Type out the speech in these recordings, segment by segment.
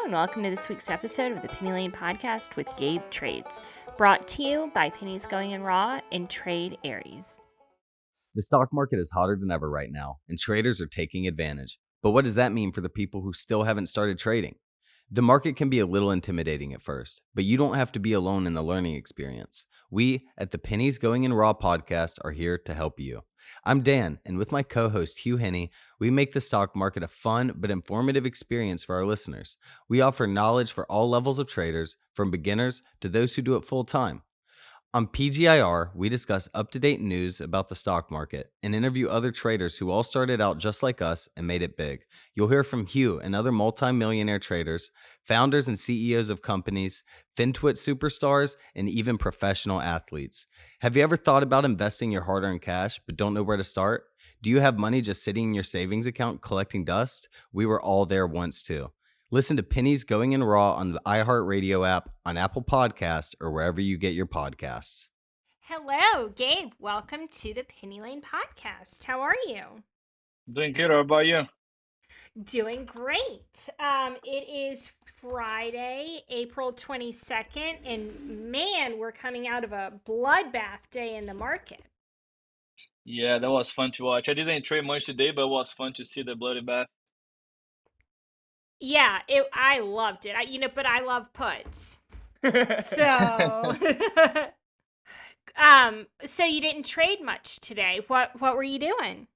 and welcome to this week's episode of the Penny Lane Podcast with Gabe Trades, brought to you by Pennies Going in Raw and Trade Aries. The stock market is hotter than ever right now, and traders are taking advantage. But what does that mean for the people who still haven't started trading? The market can be a little intimidating at first, but you don't have to be alone in the learning experience. We at the Pennies Going in Raw podcast are here to help you. I'm Dan, and with my co-host Hugh Henney, we make the stock market a fun but informative experience for our listeners. We offer knowledge for all levels of traders, from beginners to those who do it full time. On PGIR, we discuss up-to-date news about the stock market and interview other traders who all started out just like us and made it big. You'll hear from Hugh and other multi-millionaire traders, founders and CEOs of companies, FinTwit superstars, and even professional athletes. Have you ever thought about investing your hard-earned cash but don't know where to start? Do you have money just sitting in your savings account collecting dust? We were all there once too. Listen to Pennies Going in Raw on the iHeartRadio app, on Apple Podcast, or wherever you get your podcasts. Hello, Gabe. Welcome to the Penny Lane Podcast. How are you? Doing good. How about you? Doing great. It is Friday, April 22nd, and man, we're coming out of a bloodbath day in the market. Yeah, that was fun to watch. I didn't trade much today, but it was fun to see the bloody bath. Yeah, I loved it. But I love puts. So, so you didn't trade much today. What were you doing?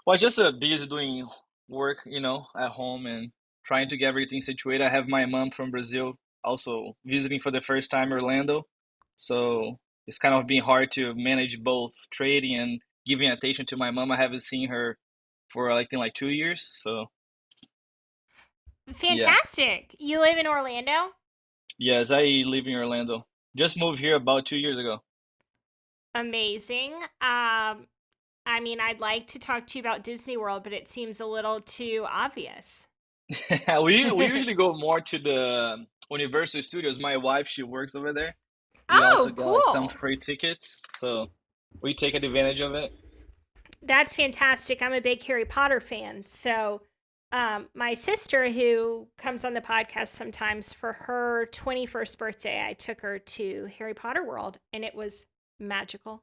Well, just busy doing work, at home and trying to get everything situated. I have my mom from Brazil also visiting for the first time Orlando. So it's kind of been hard to manage both trading and giving attention to my mom. I haven't seen her for I think like 2 years. So Fantastic. yeah. You live in Orlando? Yes, I live in Orlando. Just moved here about 2 years ago. Amazing. I'd like to talk to you about Disney World, but it seems a little too obvious. We usually go more to the Universal Studios. My wife, she works over there. We also got like some free tickets, so we take advantage of it. That's fantastic. I'm a big Harry Potter fan. So my sister, who comes on the podcast sometimes, for her 21st birthday, I took her to Harry Potter World, and it was magical.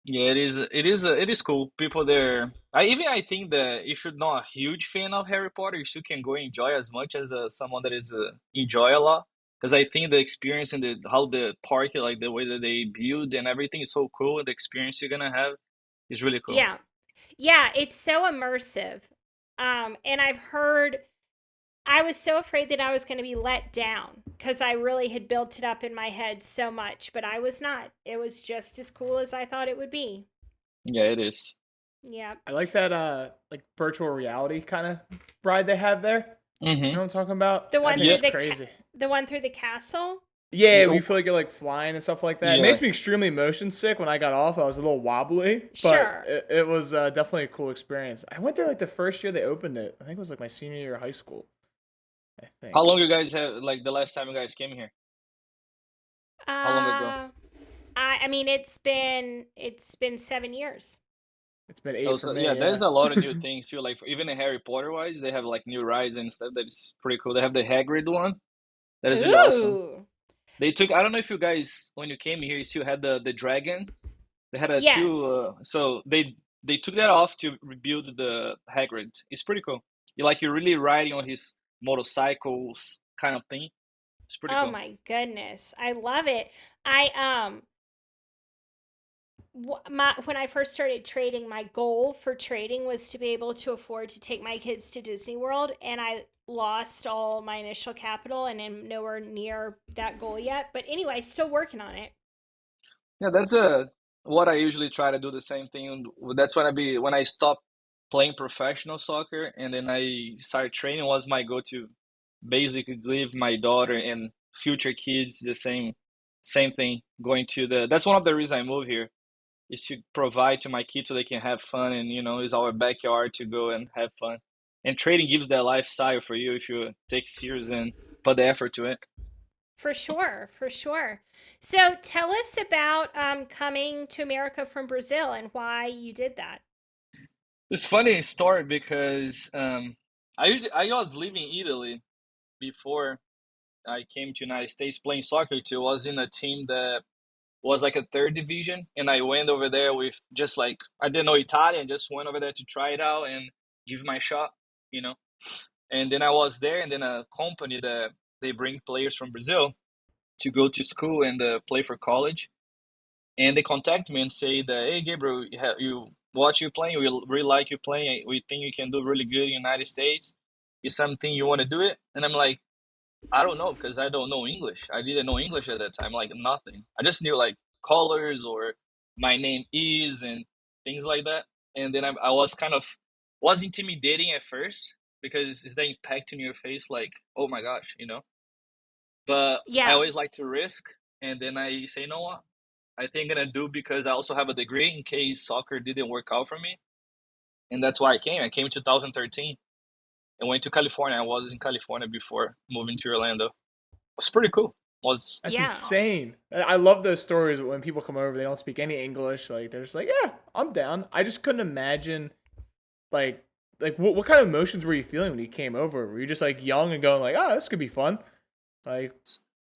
Yeah, it is cool. People there. I think that if you're not a huge fan of Harry Potter, you still can go enjoy as much as someone that is enjoy a lot. Because I think the experience and how the park, like the way that they build and everything is so cool, and the experience you're gonna have is really cool. Yeah, it's so immersive. And I was so afraid that I was going to be let down because I really had built it up in my head so much, but I was not. It was just as cool as I thought it would be. Yeah, it is. Yeah. I like that like virtual reality kind of ride they have there. Mm-hmm. You know what I'm talking about? The one through crazy. The one through the castle? Yeah, you feel like you're like flying and stuff like that. Yeah. It makes me extremely motion sick. When I got off, I was a little wobbly, but Sure. it was definitely a cool experience. I went there like the first year they opened it. I think it was like my senior year of high school. I think. How long you guys have, like the last time you guys came here? How long ago? It's been 7 years. It's been 8 for me. Yeah, there's a lot of new things too. Like even in Harry Potter wise, they have like new rides and stuff that is pretty cool. They have the Hagrid one. That is really awesome. They took, I don't know if you guys, when you came here, you still had the dragon. They had two, so they took that off to rebuild the Hagrid. It's pretty cool. You're really riding on his motorcycles kind of thing. It's pretty cool. Oh my goodness. I love it. When I first started trading, my goal for trading was to be able to afford to take my kids to Disney World, and I lost all my initial capital and am nowhere near that goal yet. But anyway, still working on it. Yeah, that's what I usually try to do, the same thing. That's when I stopped playing professional soccer and then I started training, was my goal to basically give my daughter and future kids the same thing. That's one of the reasons I moved here, is to provide to my kids so they can have fun, and it's our backyard to go and have fun. And trading gives that lifestyle for you if you take serious and put the effort to it. For sure. So tell us about coming to America from Brazil and why you did that. It's funny story because I was living in Italy before I came to United States playing soccer too. I was in a team that was like a third division, and I went over there with just like I didn't know Italian, just went over there to try it out and give my shot, you know. And then I was there, and then a company that they bring players from Brazil to go to school and play for college, and they contact me and say that, hey Gabriel, you watch you playing, we really like you playing, we think you can do really good in the United States. Is something you want to do it? And I'm like, I don't know, because I don't know English. I didn't know English at that time, like nothing. I just knew like colors or my name is and things like that. And then I was kind of was intimidating at first because it's the impact in your face, like, oh my gosh, you know. But I Yeah. always like to risk, and then I say, you know what? I think I'm gonna do because I also have a degree in case soccer didn't work out for me, and that's why I came. I came in 2013 and went to California. I was in California before moving to Orlando. It was pretty cool. Was That's Yeah. insane. I love those stories when people come over, they don't speak any English, like they're just like, yeah, I'm down. I just couldn't imagine like what kind of emotions were you feeling when you came over? Were you just like young and going like, oh, this could be fun? Like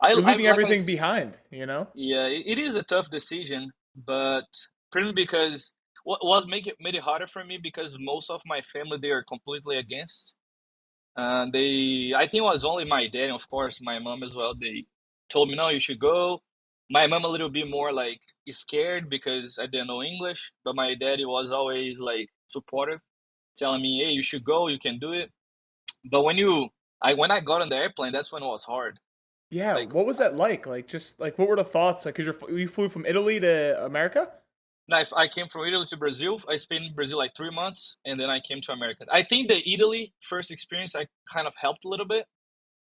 you're I leaving like everything behind, you know? yeah, it is a tough decision, but probably because what was make it made it harder for me because most of my family they are completely against. I think it was only my dad, and of course my mom as well. They told me no, you should go. My mom a little bit more like scared because I didn't know English, but my daddy was always like supportive, telling me, "Hey, you should go, you can do it." But when I got on the airplane, that's when it was hard. Yeah, Like, what was that like? Like just like what were the thoughts? Like cuz you flew from Italy to America? I came from Italy to Brazil. I spent in Brazil like 3 months, and then I came to America. I think the Italy first experience I kind of helped a little bit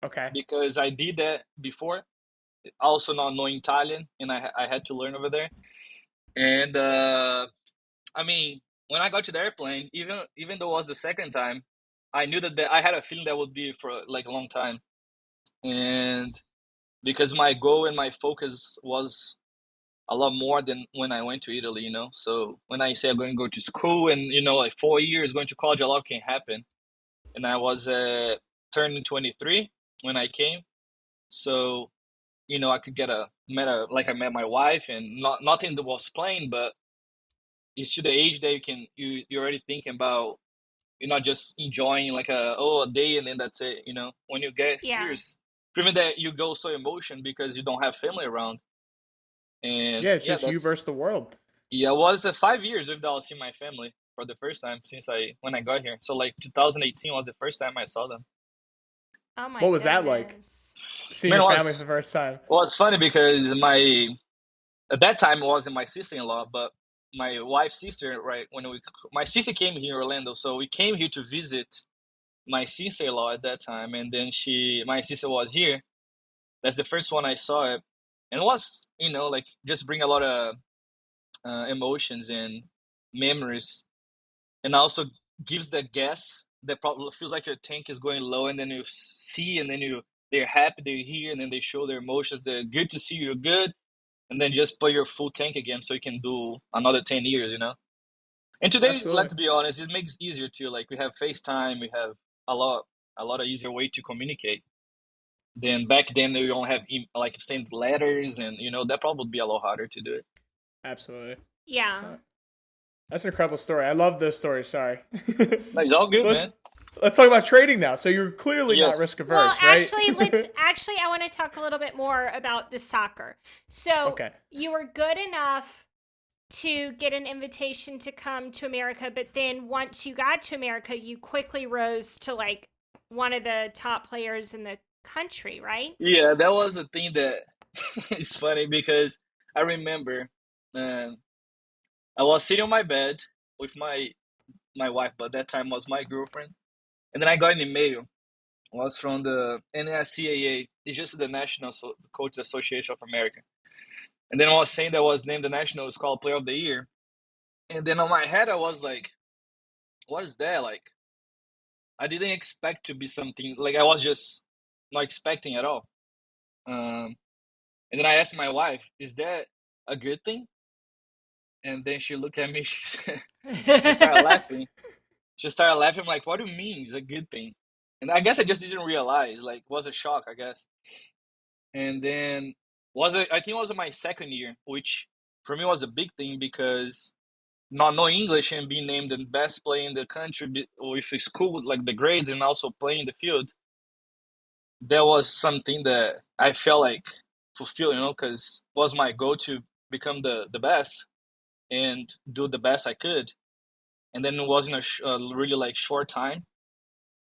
Okay. because I did that before, also not knowing Italian, and I had to learn over there. And I mean, when I got to the airplane, even though it was the second time, I knew that I had a feeling that would be for like a long time, and because my goal and my focus was a lot more than when I went to Italy, you know. So when I say I'm going to go to school and like 4 years going to college, a lot can happen. And I was turning 23 when I came, so I could get I met my wife, and nothing that was plain, but it's to the age that you're already thinking about you're not just enjoying like a day and then that's it. When you get Yeah. serious, even that you go so emotion because you don't have family around, and Yeah, it's yeah, just you that's versus the world. yeah, it was 5 years without seeing my family for the first time since when I got here. So like 2018 was the first time I saw them. Oh my What was that like? goodness. Seeing Man, your family for the first time. funny because my at that time it wasn't my sister-in-law, but my wife's sister, right? My sister came here in Orlando, so we came here to visit my sister-in-law at that time, and then my sister was here. That's the first one I saw it, and it was like just bring a lot of emotions and memories, and also gives the gas that probably feels like your tank is going low, and then you see, and then they're happy they're here, and then they show their emotions. They're good to see you're good, and then just put your full tank again so you can do another 10 years, And today, Absolutely. let's be honest, it makes it easier too. Like we have FaceTime, we have a lot of easier way to communicate than back then. We don't have like send letters, and that probably would be a lot harder to do it. Absolutely. Yeah. Uh, That's an incredible story. I love this story. Sorry. No, it's all good, Let, man. let's talk about trading now. So you're clearly not Yes. risk Well, averse, right? actually I want to talk a little bit more about the soccer. So Okay. you were good enough to get an invitation to come to America, but then once you got to America, you quickly rose to like one of the top players in the country, right? Yeah, that was the thing that it's funny because I remember um, I was sitting on my bed with my wife, but that time was my girlfriend, and then I got an email. It was from the NSCAA. It's just the National Coaches Association of America. And then I was saying that I was named the National Scholar Player of the Year. And then on my head, I was like, what is that? Like, I didn't expect to be something, like, I was just not expecting at all. Um, and then I asked my wife, is that a good thing? And then she looked at me, she started laughing. She started laughing. I'm like, what do you mean it's a good thing? And I guess I just didn't realize, like, it was a shock, I guess. and then I think it was my second year, which for me was a big thing because not knowing English and being named the best player in the country with a school like the grades and also playing the field, that was something that I felt like fulfilled, because it was my goal to become the best and do the best I could. And then it was in a really like short time,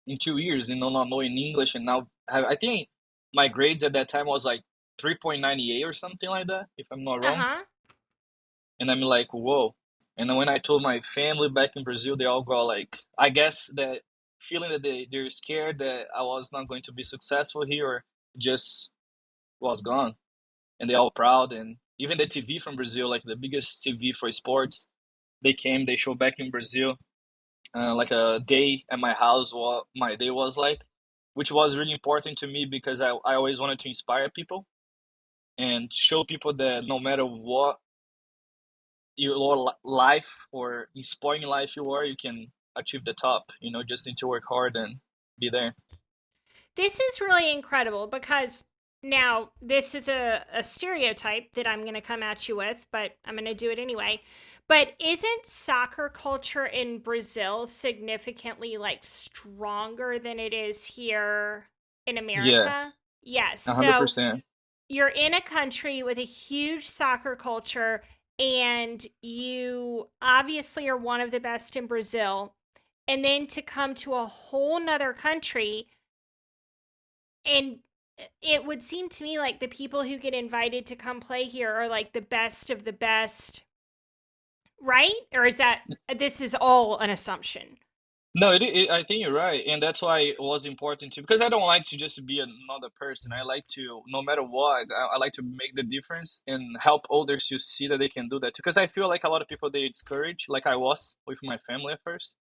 in 2 years, not knowing English, and now I think my grades at that time was like 3.98 or something like that, if I'm not wrong. Uh-huh. And I'm like, whoa. And then when I told my family back in Brazil, they all got like, I guess that feeling that they're scared that I was not going to be successful here, or just was gone. And they all proud. And even the TV from Brazil, like the biggest TV for sports, they came, they showed back in Brazil, like a day at my house, what my day was like, which was really important to me because I always wanted to inspire people and show people that no matter what your life or inspiring life you are, you can achieve the top. Just need to work hard and be there. This is really incredible because now this is a stereotype that I'm going to come at you with, but I'm going to do it anyway. But isn't soccer culture in Brazil significantly like stronger than it is here in Yeah, America? Yes. a hundred So percent. you're in a country with a huge soccer culture, and you obviously are one of the best in Brazil. And then to come to a whole nother country, and it would seem to me like the people who get invited to come play here are like the best of the best, right? Or is that this is all an assumption? No, I think you're right, and that's why it was important to, because I don't like to just be another person. I like to, no matter what, I like to make the difference and help others to see that they can do that. Because I feel like a lot of people they discourage, like I was with my family at first,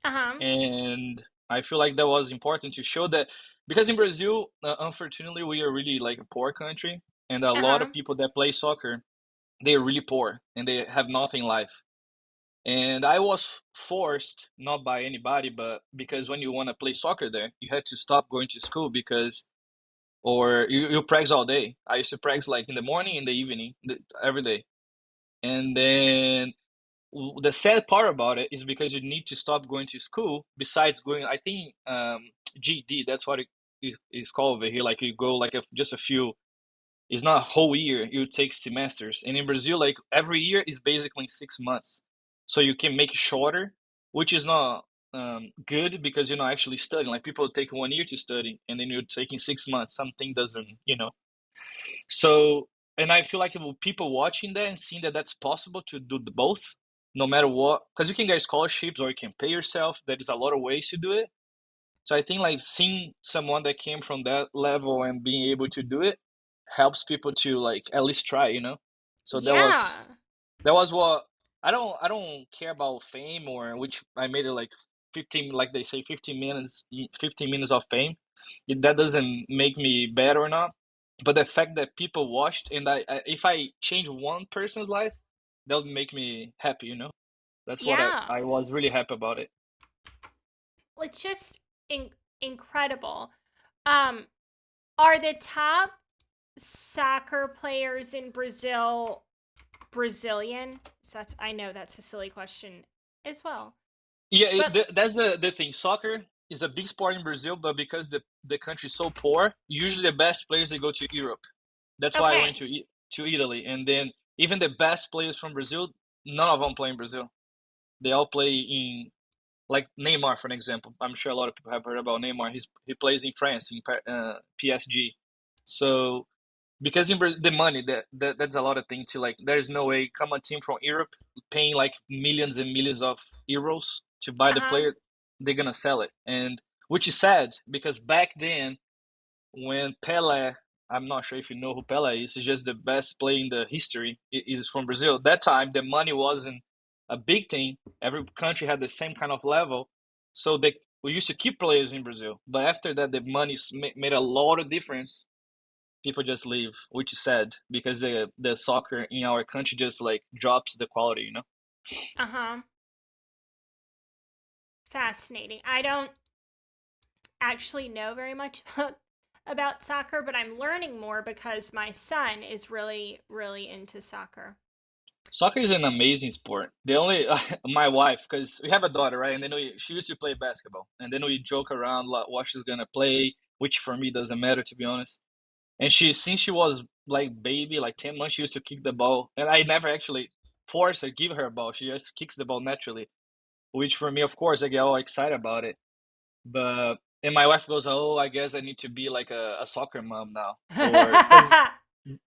Uh-huh. and I feel like that was important to show that, because in Brazil, unfortunately, we are really like a poor country, and a lot Uh-huh. of people that play soccer, they are really poor and they have nothing in life. And I was forced, not by anybody, but because when you want to play soccer there, you had to stop going to school because, or you practice all day. I used to practice like in the morning, in the evening, every day. And then the sad part about it is because you need to stop going to school besides going, I think, GD, that's what it is called over here. Like you go like just a few, it's not a whole year, you take semesters. And in Brazil, like every year is basically 6 months. So you can make it shorter, which is not good because you're not actually studying. Like people take 1 year to study and then you're taking 6 months. Something doesn't. So, and I feel like people watching that and seeing that that's possible to do the both, no matter what, because you can get scholarships or you can pay yourself. There is a lot of ways to do it. So I think like seeing someone that came from that level and being able to do it helps people to like at least try. So Yeah. that was what I don't care about fame, or which I made it like 15, like they say, 15 minutes of fame. That doesn't make me better or not. But the fact that people watched, and if I change one person's life, that would make me happy. That's what Yeah. I was really happy about it. Well, it's just incredible. Um, are the top soccer players in Brazil Brazilian? So that's I know that's a silly question as well. Yeah, But that's the thing. Soccer is a big sport in Brazil, but because the country is so poor, usually the best players they go to Europe. That's why I went okay. to Italy, and then even the best players from Brazil, none of them play in Brazil. They all play in, like Neymar, for an example. I'm sure a lot of people have heard about Neymar. He plays in France in PSG. So because in the money that's a lot of things to, like, there's no way come a team from Europe paying like millions and millions of euros to buy the Uh-huh. player. They're gonna sell it, and which is sad because back then when Pele, I'm not sure if you know who Pele is. He's just the best player in the history. Is from Brazil. That time the money wasn't a big thing. Every country had the same kind of level, so we used to keep players in Brazil. But after that, the money made a lot of difference. People just leave, which is sad because the soccer in our country just like drops the quality. Uh-huh. Fascinating. I don't actually know very much about about soccer, but I'm learning more because my son is really, really into soccer. Soccer is an amazing sport. The only my wife, because we have a daughter, right? And then she used to play basketball, and then we joke around like what she's gonna play, which for me doesn't matter to be honest. And since she was like baby, like 10 months, she used to kick the ball, and I never actually force her, give her a ball. She just kicks the ball naturally, which for me, of course, I get all excited about it. But and my wife goes, "Oh, I guess I need to be like a soccer mom now," or because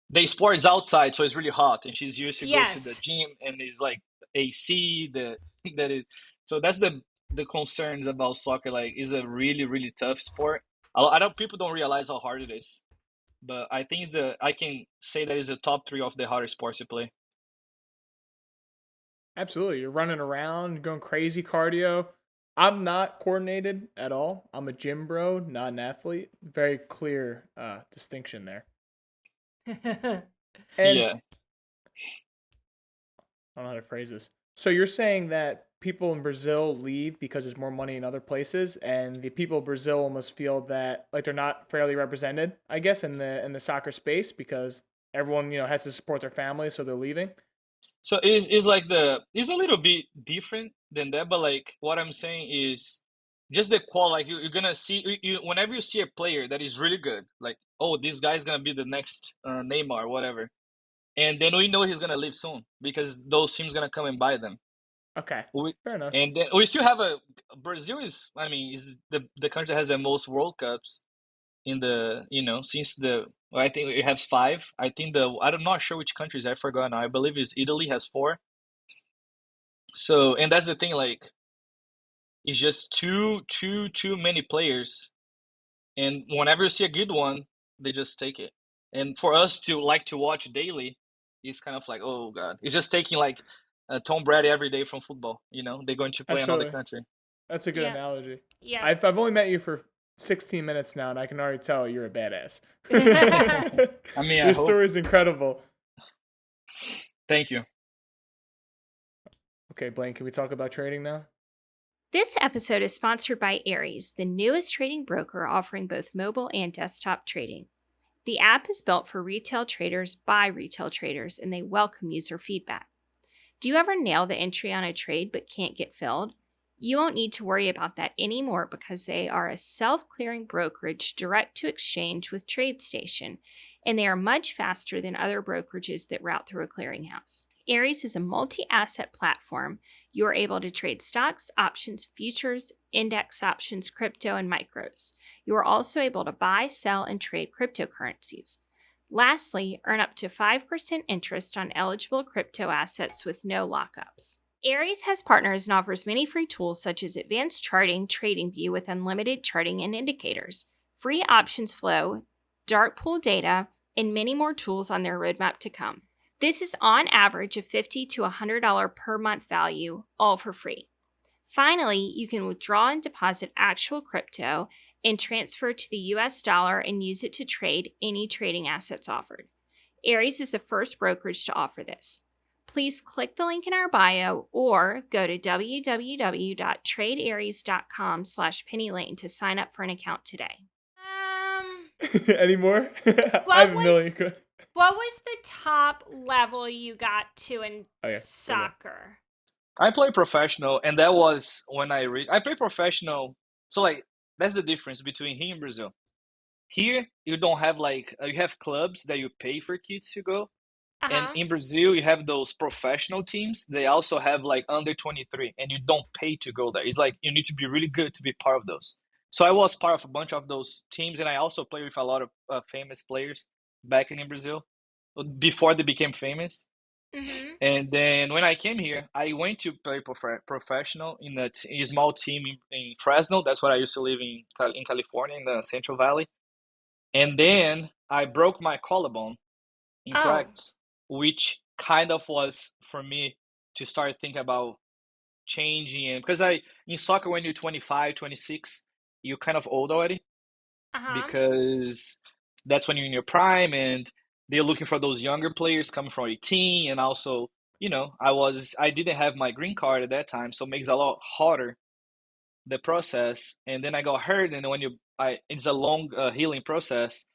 the sport is outside, so it's really hot, and she's used to go to the Yes. gym, and it's like AC. That is so that's the concerns about soccer. Like, it's a really really tough sport. I don't people don't realize how hard it is, but I think I can say that it's the top three of the hardest sports to play. Absolutely. You're running around, going crazy cardio. I'm not coordinated at all. I'm a gym bro, not an athlete. Very clear distinction there. And Yeah. I don't know how to phrase this. So you're saying that people in Brazil leave because there's more money in other places, and the people of Brazil almost feel that like they're not fairly represented, I guess, in the soccer space because everyone has to support their family, so they're leaving. So it's like it's a little bit different than that, but like what I'm saying is just the qual. Like you're gonna see whenever you see a player that is really good, like, oh, this guy's gonna be the next Neymar or whatever, and then we know he's gonna leave soon because those teams gonna come and buy them. Okay, We fair enough. and then we still have a Brazil is, I mean, is the country that has the most World Cups in the, since well, I think it has five. I think I'm not sure which countries, I forgot now. I believe it's Italy has four. So, and that's the thing, like, it's just too many players, and whenever you see a good one, they just take it. And for us to like to watch daily, it's kind of like, oh God, it's just taking like Tom Brady every day from football. They're going to play another Absolutely, country. that's a good Yep. analogy. Yep. I've only met you for 16 minutes now, and I can already tell you're a badass. I mean, I Your hope. story is incredible. Thank you. Okay, Blaine, can we talk about trading now? This episode is sponsored by Aries, the newest trading broker offering both mobile and desktop trading. The app is built for retail traders by retail traders, and they welcome user feedback. Do you ever nail the entry on a trade but can't get filled? You won't need to worry about that anymore because they are a self-clearing brokerage direct to exchange with TradeStation, and they are much faster than other brokerages that route through a clearinghouse. Aries is a multi-asset platform. You are able to trade stocks, options, futures, index options, crypto, and micros. You are also able to buy, sell, and trade cryptocurrencies. Lastly, earn up to 5% interest on eligible crypto assets with no lockups. Aries has partners and offers many free tools such as advanced charting, trading view with unlimited charting and indicators, free options flow, dark pool data, and many more tools on their roadmap to come. This is on average a $50 to $100 per month value, all for free. Finally, you can withdraw and deposit actual crypto and transfer to the US dollar and use it to trade any trading assets offered. Aries is the first brokerage to offer this. Please click the link in our bio or go to www.tradearies.com/pennylane to sign up for an account today. Any more? I What have a was million. what was the top level you got to in Okay, soccer? I play professional, and that was when I play professional. So like that's the difference between here and Brazil. Here you don't have like you have clubs that you pay for kids to go, and Uh-huh. in Brazil you have those professional teams. They also have like under 23, and you don't pay to go there. It's like you need to be really good to be part of those. So I was part of a bunch of those teams, and I also play with a lot of famous players back in Brazil before they became famous. Mhm. And then when I came here, I went to play professional in a small team in Fresno. That's where I used to live in California, in the Central Valley. And then I broke my collarbone in Oh. practice, which kind of was for me to start thinking about changing. And because in soccer, when you're 25, 26, you're kind of old already Uh-huh. because that's when you're in your prime, and they're looking for those younger players coming from 18. And also, I didn't have my green card at that time, so it makes it a lot harder, the process. And then I got hurt, and when you it's a long healing process.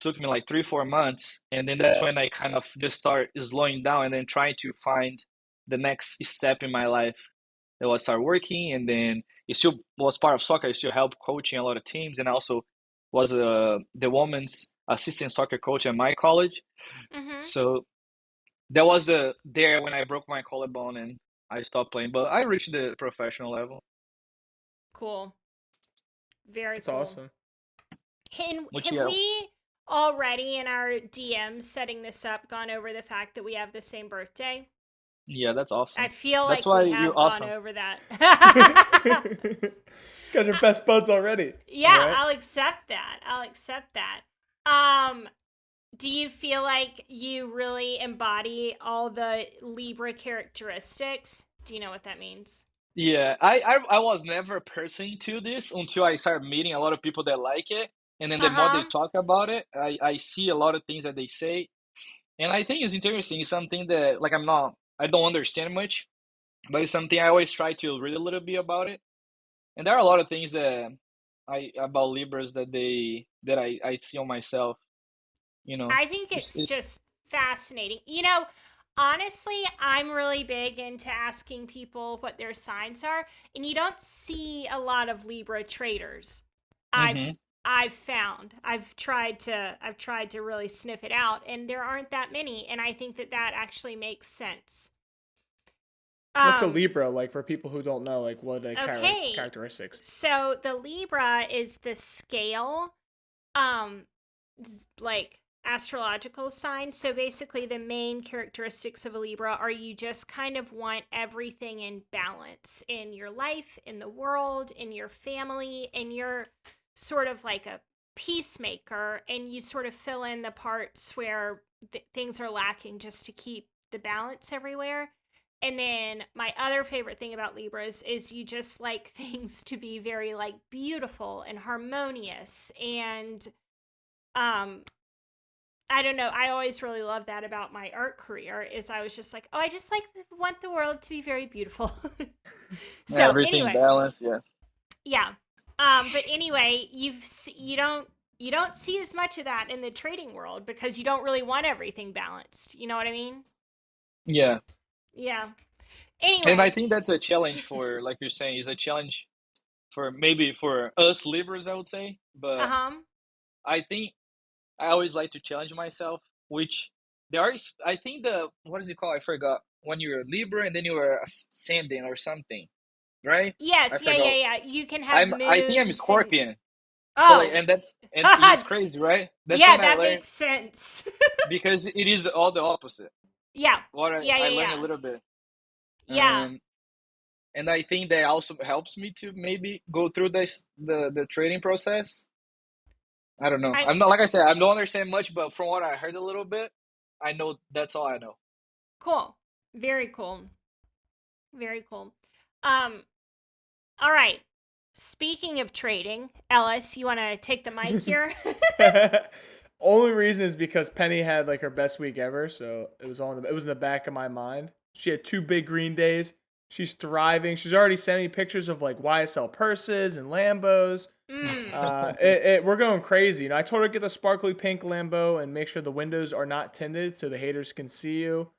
Took me like 3 4 months, and then that's when I kind of just start slowing down and then trying to find the next step in my life. That was start working, and then it still was part of soccer. I still helped coaching a lot of teams, and I also was the women's assistant soccer coach at my college. Mm-hmm. So that was there when I broke my collarbone and I stopped playing. But I reached the professional level. Cool. Very That's cool. awesome. Which, Have yeah, we already in our DMs setting this up gone over the fact that we have the same birthday? yeah, that's I awesome. feel That's like why we you're have gone awesome. over that. You guys are best buds already. Yeah, right? I'll accept that. I'll accept that. Do you feel like you really embody all the Libra characteristics? Do you know what that means? Yeah, I was never a person to this until I started meeting a lot of people that like it. And then the more they Uh-huh. talk about it, I see a lot of things that they say. And I think it's interesting. It's something that, like, I don't understand much, but it's something I always try to read a little bit about it. And there are a lot of things that about Libras that I see on myself, you know. I think It's it's it, just fascinating. Honestly, I'm really big into asking people what their signs are, and you don't see a lot of Libra traders. I've hmm I've found. I've tried to really sniff it out, and there aren't that many, and I think that actually makes sense. What's a Um Libra like for people who don't know? Like, what are okay. characteristics? So the Libra is the scale um like astrological sign. So basically the main characteristics of a Libra are you just kind of want everything in balance in your life, in the world, in your family, and you're sort of like a peacemaker, and you sort of fill in the parts where things are lacking just to keep the balance everywhere. And then my other favorite thing about Libras is you just like things to be very like beautiful and harmonious, and um I don't know, I always really loved that about my art career is I was just like, oh, I just like want the world to be very beautiful. So everything anyway, balanced. Yeah, yeah. But anyway, you don't see as much of that in the trading world because you don't really want everything balanced. You know what I mean? yeah. Yeah. And I Anyway, think that's a challenge for, like you're saying, is a challenge for maybe for us Libras, I would say. But uh-huh. I think I always like to challenge myself, which there are, I think what is it called? I forgot. When you're a Libra and then you're ascending or something, right? I Yes, yeah, yeah, forgot. yeah. You can have I think I'm a moons and Scorpion. So like, oh. and it's crazy, right? That's Yeah, when I that learned, makes sense. because it is all the opposite. Yeah. What Yeah, I yeah, learned a yeah. little bit. Yeah. Um, and I think that also helps me to maybe go through the trading process. I don't know. I I'm not, like I said, I don't understand much, but from what I heard a little bit, I know that's all I know. cool. Very cool. Very cool. Um all right. Speaking of trading, Ellis, you want to take the mic here? Only reason is because Penny had like her best week ever, so it was in the back of my mind. She had 2 big green days. She's thriving. She's already sending me pictures of like YSL purses and Lambos. Mm. We're going crazy. I told her to get the sparkly pink Lambo and make sure the windows are not tinted so the haters can see you.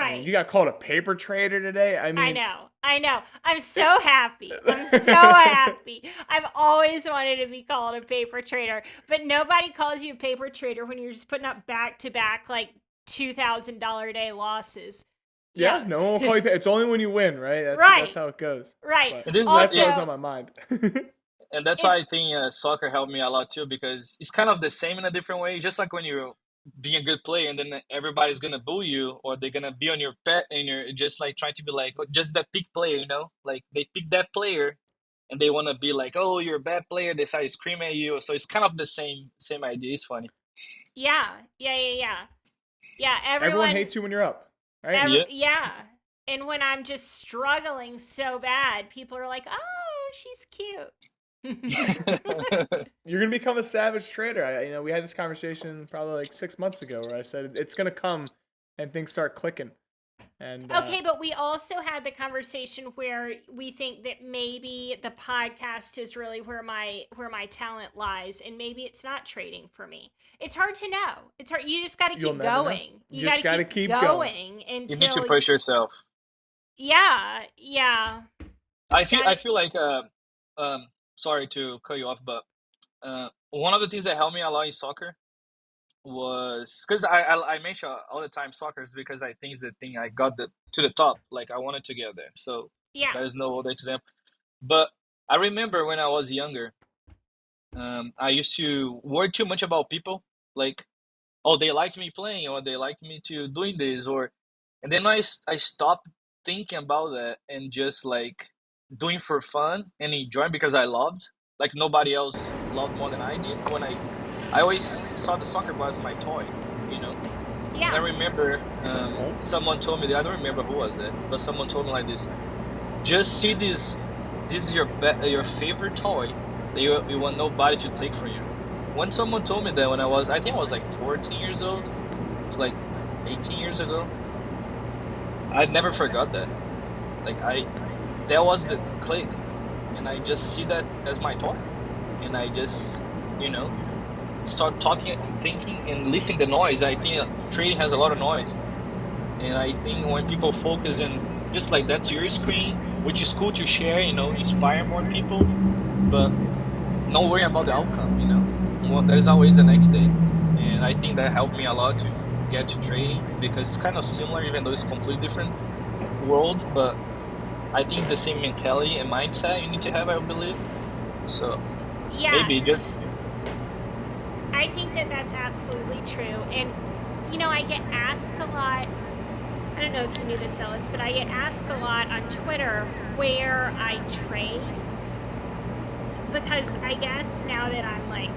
And Right. you got called a paper trader today. I I mean, know. I know. I'm so happy. I'm so happy. I've always wanted to be called a paper trader, but nobody calls you a paper trader when you're just putting up back to back like $2,000 a day losses. yeah, Yeah. no one will call you. It's only when you win, right? That's Right. how it goes. Right. But It is, that's what was Also, on my mind. and that's why if I think soccer helped me a lot too, because it's kind of the same in a different way. Just like when you're being a good player, and then everybody's gonna boo you, or they're gonna be on your pet, and you're just like trying to be like, "Oh, just that pick player, like they pick that player, and they wanna be like, oh, you're a bad player. They start screaming at you. So it's kind of the same idea. It's funny. yeah. Yeah, yeah, yeah. Yeah, Everyone everyone hates you when you're up, right? Yeah. yeah. And when I'm just struggling so bad, people are like, "Oh, she's cute." You're gonna become a savage trader. We had this conversation probably like 6 months ago where I said it's gonna come, and things start clicking. And Okay, but we also had the conversation where we think that maybe the podcast is really where my talent lies, and maybe it's not trading for me. It's hard to know. It's hard. You just got to you'll keep never know. going. You You just got to gotta keep keep going. going You need to until push yourself. yeah. I Gotta, feel like sorry to cut you off, but one of the things that helped me a lot in soccer was because I mention all the time soccer is because I think it's the thing I got to the top. Like I wanted to get there. So yeah. there's no other example. But I remember when I was younger, I used to worry too much about people. Like, oh, they like me playing, or they like me to doing this, or and then I stopped thinking about that and just like doing for fun and enjoying because I loved. Like nobody else loved more than I did. When I always saw the soccer ball as my toy, you know. And I Yeah. remember someone told me that I don't remember who was it, but someone told me like this: just see this. This is your favorite toy that you want nobody to take from you. When someone told me that when I think I was like 14 years old, it's like 18 years ago. I never forgot that. Like that was the click, and I just see that as my toy, and I just you know start talking and thinking and listening the noise. I think trading has a lot of noise, and I think when people focus in just like that's your screen, which is cool to share, inspire more people, but not worry about the outcome. Well, there's always the next day, and I think that helped me a lot to get to trading because it's kind of similar, even though it's completely different world. But I think it's the same mentality and mindset you need to have, I believe. So Yeah. maybe just I think that that's absolutely true. And, I get asked a lot. I don't know if you knew this, Ellis, but I get asked a lot on Twitter where I trade. Because I guess now that I'm like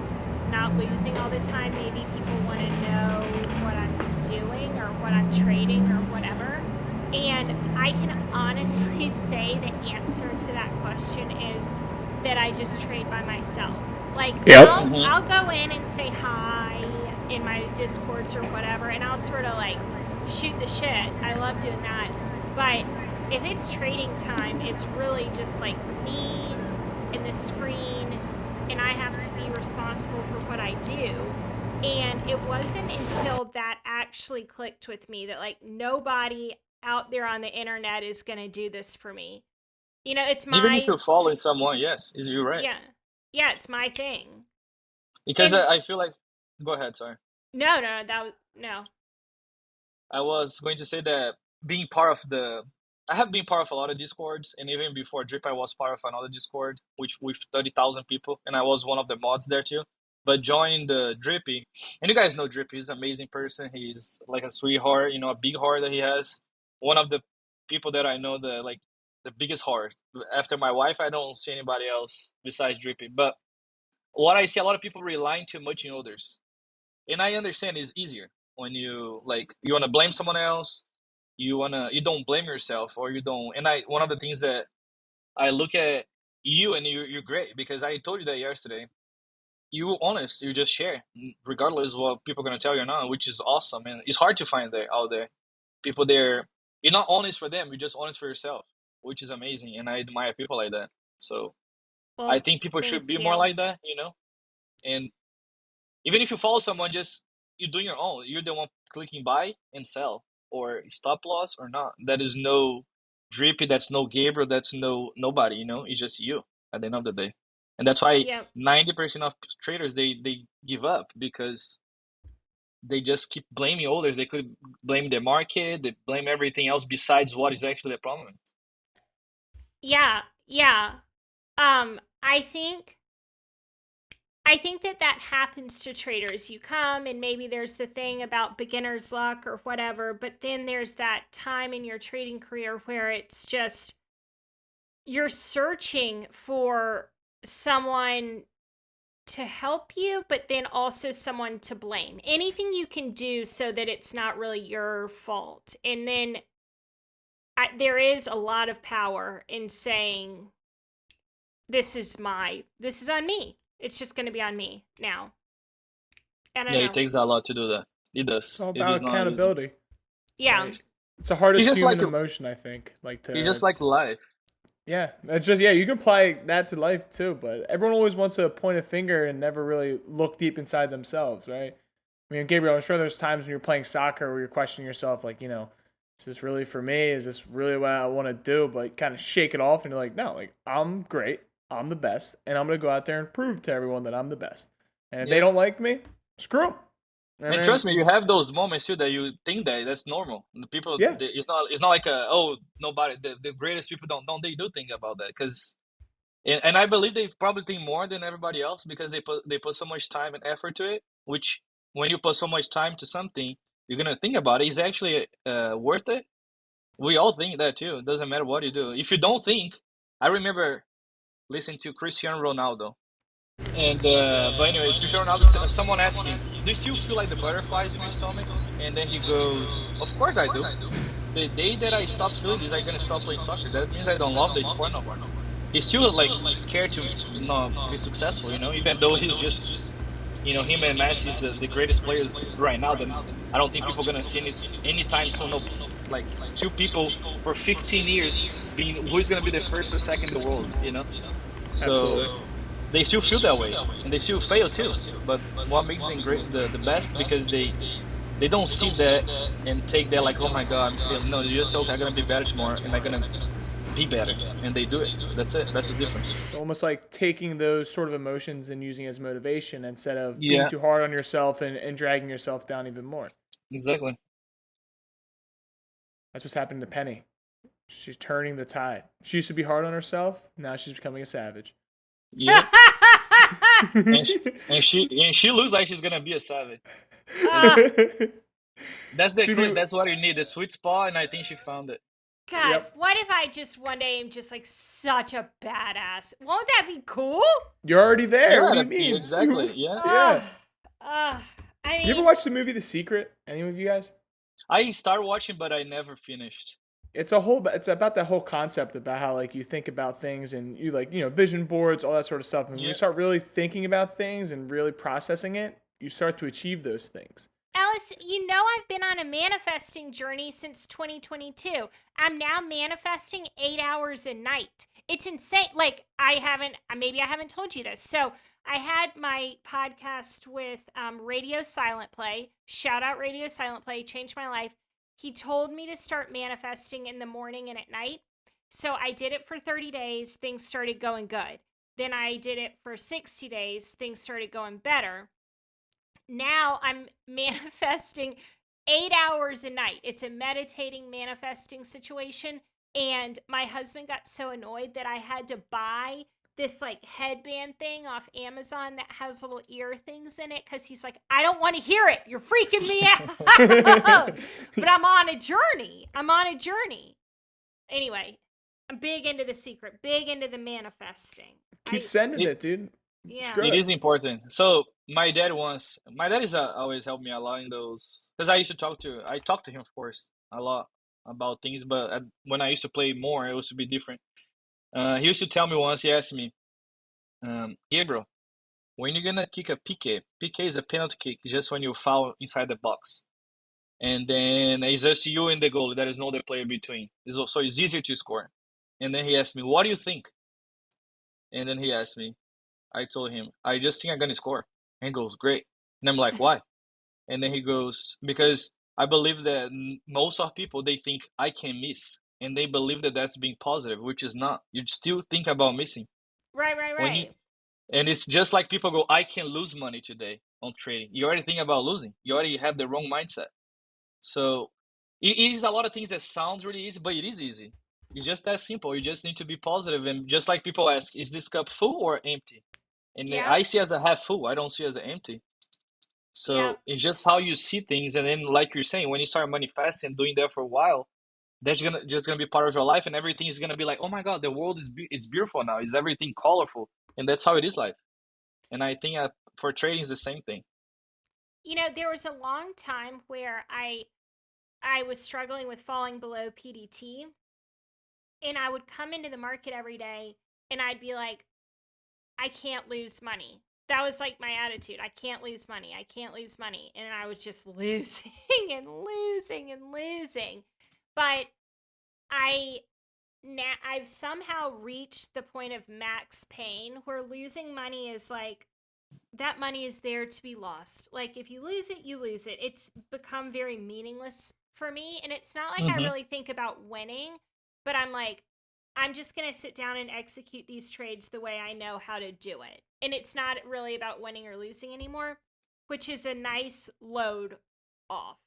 not losing all the time, maybe people want to know what I'm doing or what I'm trading or whatever. And I can honestly say the answer to that question is that I just trade by myself. Like, Yep. I'll go in and say hi in my Discords or whatever, and I'll sort of like shoot the shit. I love doing that. But if it's trading time, it's really just like me and the screen, and I have to be responsible for what I do. And it wasn't until that actually clicked with me that like nobody out there on the internet is going to do this for me. It's even if my, you're following someone, yes, you're right. yeah, it's my thing. Because And I feel like, go ahead, sorry. no, no. I was going to say that being part of I have been part of a lot of Discords, and even before Drip, I was part of another Discord, which with 30,000 people, and I was one of the mods there too. But joining the Drippy, and you guys know Drippy, he's an amazing person. He's like a sweetheart, a big heart that he has. One of the people that I know the biggest heart. After my wife, I don't see anybody else besides Drippy. But what I see a lot of people relying too much on others, and I understand it's easier when you want to blame someone else, you don't blame yourself, or you don't. And I one of the things that I look at you, and you're great because I told you that yesterday. You honest, you just share regardless of what people are gonna tell you or not, which is awesome. And it's hard to find there out there people there. You're not honest for them, you're just honest for yourself, which is amazing, and I admire people like that. So I Well, think people should thank be more you. like that, and even if you follow someone, just you're doing your own. You're the one clicking buy and sell or stop loss or not. That is no Drippy. That's no Gabriel. That's nobody. It's just you at the end of the day, and that's why Yeah. 90% of traders they give up because they just keep blaming others. They could blame the market. They blame everything else besides what is actually the problem. Yeah. Yeah. I think that happens to traders. You come and maybe there's the thing about beginner's luck or whatever, but then there's that time in your trading career where it's just you're searching for someone to help you, but then also someone to blame. Anything you can do so that it's not really your fault. And then there is a lot of power in saying, this is on me. It's just going to be on me now. I don't Yeah, know. it takes a lot to do that. It It's does. all It about is not easy. accountability. Yeah. Right. It's the hardest just human like emotion, I think. Like it's just to like life. Yeah, that's just yeah. You can apply that to life too, but everyone always wants to point a finger and never really look deep inside themselves, right? I mean, Gabriel, I'm sure there's times when you're playing soccer where you're questioning yourself, like, is this really for me? Is this really what I want to do? But kind of shake it off, and you're like, no, like I'm great, I'm the best, and I'm gonna go out there and prove to everyone that I'm the best. And if they Yeah. don't like me, screw them. And And then trust me, you have those moments too that you think that that's normal. The people, yeah, it's not like nobody the greatest people don't they do think about that because and I believe they probably think more than everybody else because they put so much time and effort to it. Which when you put so much time to something, you're gonna think about it. Is it actually worth it? We all think that too. It doesn't matter what you do. If you don't think, I remember listening to Cristiano Ronaldo. And but anyways, Cristiano Ronaldo, someone asked him, "Do you still feel like the butterflies in your stomach?" And then he goes, "Of course I do. The day that I stop feeling this, I'm gonna stop playing soccer. That means I don't love the sport no more." He's still like scared to not be successful, even though he's just, him and Messi is the greatest players right now. Then I don't think people are gonna see anytime soon. No, like two people for 15 years being who's gonna be the first or second in the world. So absolutely. they still feel that way and they still fail too, but what makes them great the best because they don't see that and take that like, oh my god, I'm failing. No, they're just okay, I'm gonna be better tomorrow and I'm gonna be better, and they do it. That's it. That's the difference. Almost like taking those sort of emotions and using it as motivation instead of being Yeah, too hard on yourself and dragging yourself down even more. exactly. That's what's happened to Penny. She's turning the tide. She used to be hard on herself. Now she's becoming a savage. Yeah. And she looks like she's gonna be a savage. Ah, That's what you need, the sweet spot, and I think she found it. God, Yep. what if I just one day am just like such a badass? Won't that be cool? You're already there. What do you Yeah, mean? exactly. Yeah. Yeah. I You ever mean, watch the movie The Secret? Any of you guys? I started watching, but I never finished. It's about that whole concept about how like you think about things and you like, vision boards, all that sort of stuff. And when you Yeah. start really thinking about things and really processing it, you start to achieve those things. Alice, I've been on a manifesting journey since 2022. I'm now manifesting 8 hours a night. It's insane. Like, maybe I haven't told you this. So I had my podcast with Radio Silent Play. Shout out Radio Silent Play, changed my life. He told me to start manifesting in the morning and at night. So I did it for 30 days. Things started going good. Then I did it for 60 days. Things started going better. Now I'm manifesting 8 hours a night. It's a meditating, manifesting situation. And my husband got so annoyed that I had to buy this like headband thing off Amazon that has little ear things in it because he's like, I don't want to hear it. You're freaking me out. But I'm on a journey. Anyway, I'm big into The Secret, big into the manifesting. Keep sending it, dude. Yeah. Screw It it. is important. So my dad is always helped me a lot in those because I talked to him of course a lot about things, but when I used to play more, it used to be different. He used to tell me once. He asked me, Gabriel, when you're gonna kick a PK? PK is a penalty kick, just when you foul inside the box, and then it's just you and the goalie. There is no other player between. So it's easier to score. And then he asked me, "What do you think?" And then he asked me, I told him, I just think I'm gonna score. And he goes, great. And I'm like, why? And then he goes, because I believe that most of people, they think I can miss. And they believe that that's being positive, which is not. You still think about missing. Right. And it's just like people go, I can lose money today on trading. You already think about losing. You already have the wrong mindset. So it is a lot of things that sounds really easy, but it is easy. It's just that simple. You just need to be positive. And just like people ask, is this cup full or empty? And Yeah. I see as a half full. I don't see as an empty. So it's just how you see things. And then, like you're saying, when you start manifesting and doing that for a while, that's gonna be part of your life, and everything is gonna be like, oh my god, the world is beautiful now. Is everything colorful? And that's how it is life. And I think for trading is the same thing. There was a long time where I was struggling with falling below PDT, and I would come into the market every day and I'd be like, I can't lose money. That was like my attitude. I can't lose money. And I was just losing and losing and losing. but I now I've somehow reached the point of max pain where losing money is like that money is there to be lost. Like if you lose it, you lose it. It's become very meaningless for me, and it's not like I Mm-hmm. really think about winning, but I'm like I'm just going to sit down and execute these trades the way I know how to do it. And it's not really about winning or losing anymore, which is a nice load off.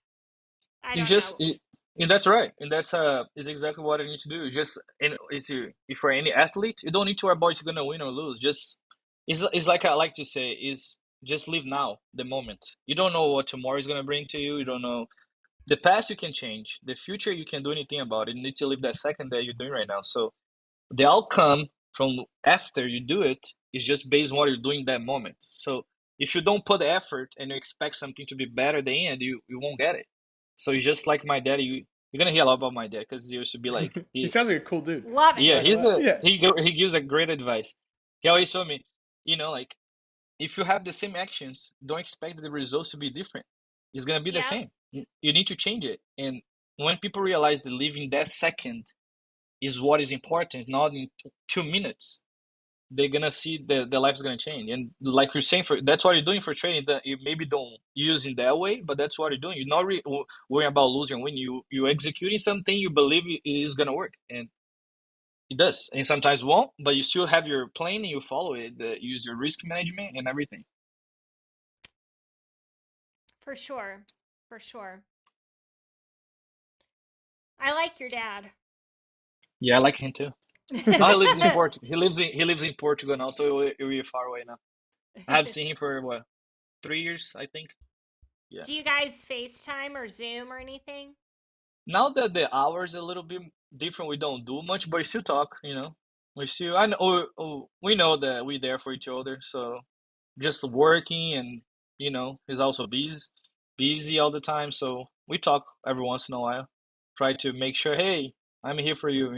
I You don't just, know. and that's right, and that's is exactly what I need to do. Just, and if for any athlete, you don't need to worry about you're gonna win or lose. Just, it's like I like to say is just live now, the moment. You don't know what tomorrow is gonna bring to you. You don't know the past you can change, the future you can do anything about it. You need to live that second that you're doing right now. So the outcome from after you do it is just based on what you're doing that moment. So if you don't put the effort and you expect something to be better at the end, you won't get it. So it's just like my dad. You're gonna hear a lot about my dad because he used to be like He sounds like a cool dude. Love it. yeah, Not gonna lie. Yeah. he gives a great advice. He always told me, like if you have the same actions, don't expect the results to be different. It's gonna be the Yep. same. You need to change it. And when people realize that living that second is what is important, not in 2 minutes, they're gonna see that their life is gonna change. And like you're saying, for that's what you're doing for training. That you maybe don't use in that way, but that's what you're doing. You're not worrying about losing or winning. You executing something you believe it is gonna work, and it does. And sometimes won't, but you still have your plan and you follow it. Use your risk management and everything. For sure. For sure. I like your dad. Yeah, I like him too. Now he lives in Portugal. He lives in Portugal now, so we're far away now. I have seen him for what, 3 years, I think. Yeah. Do you guys FaceTime or Zoom or anything? Now that the hours a little bit different, we don't do much, but we still talk. We still. I know. We know that we're there for each other. So just working, and he's also busy all the time. So we talk every once in a while. Try to make sure, hey, I'm here for you.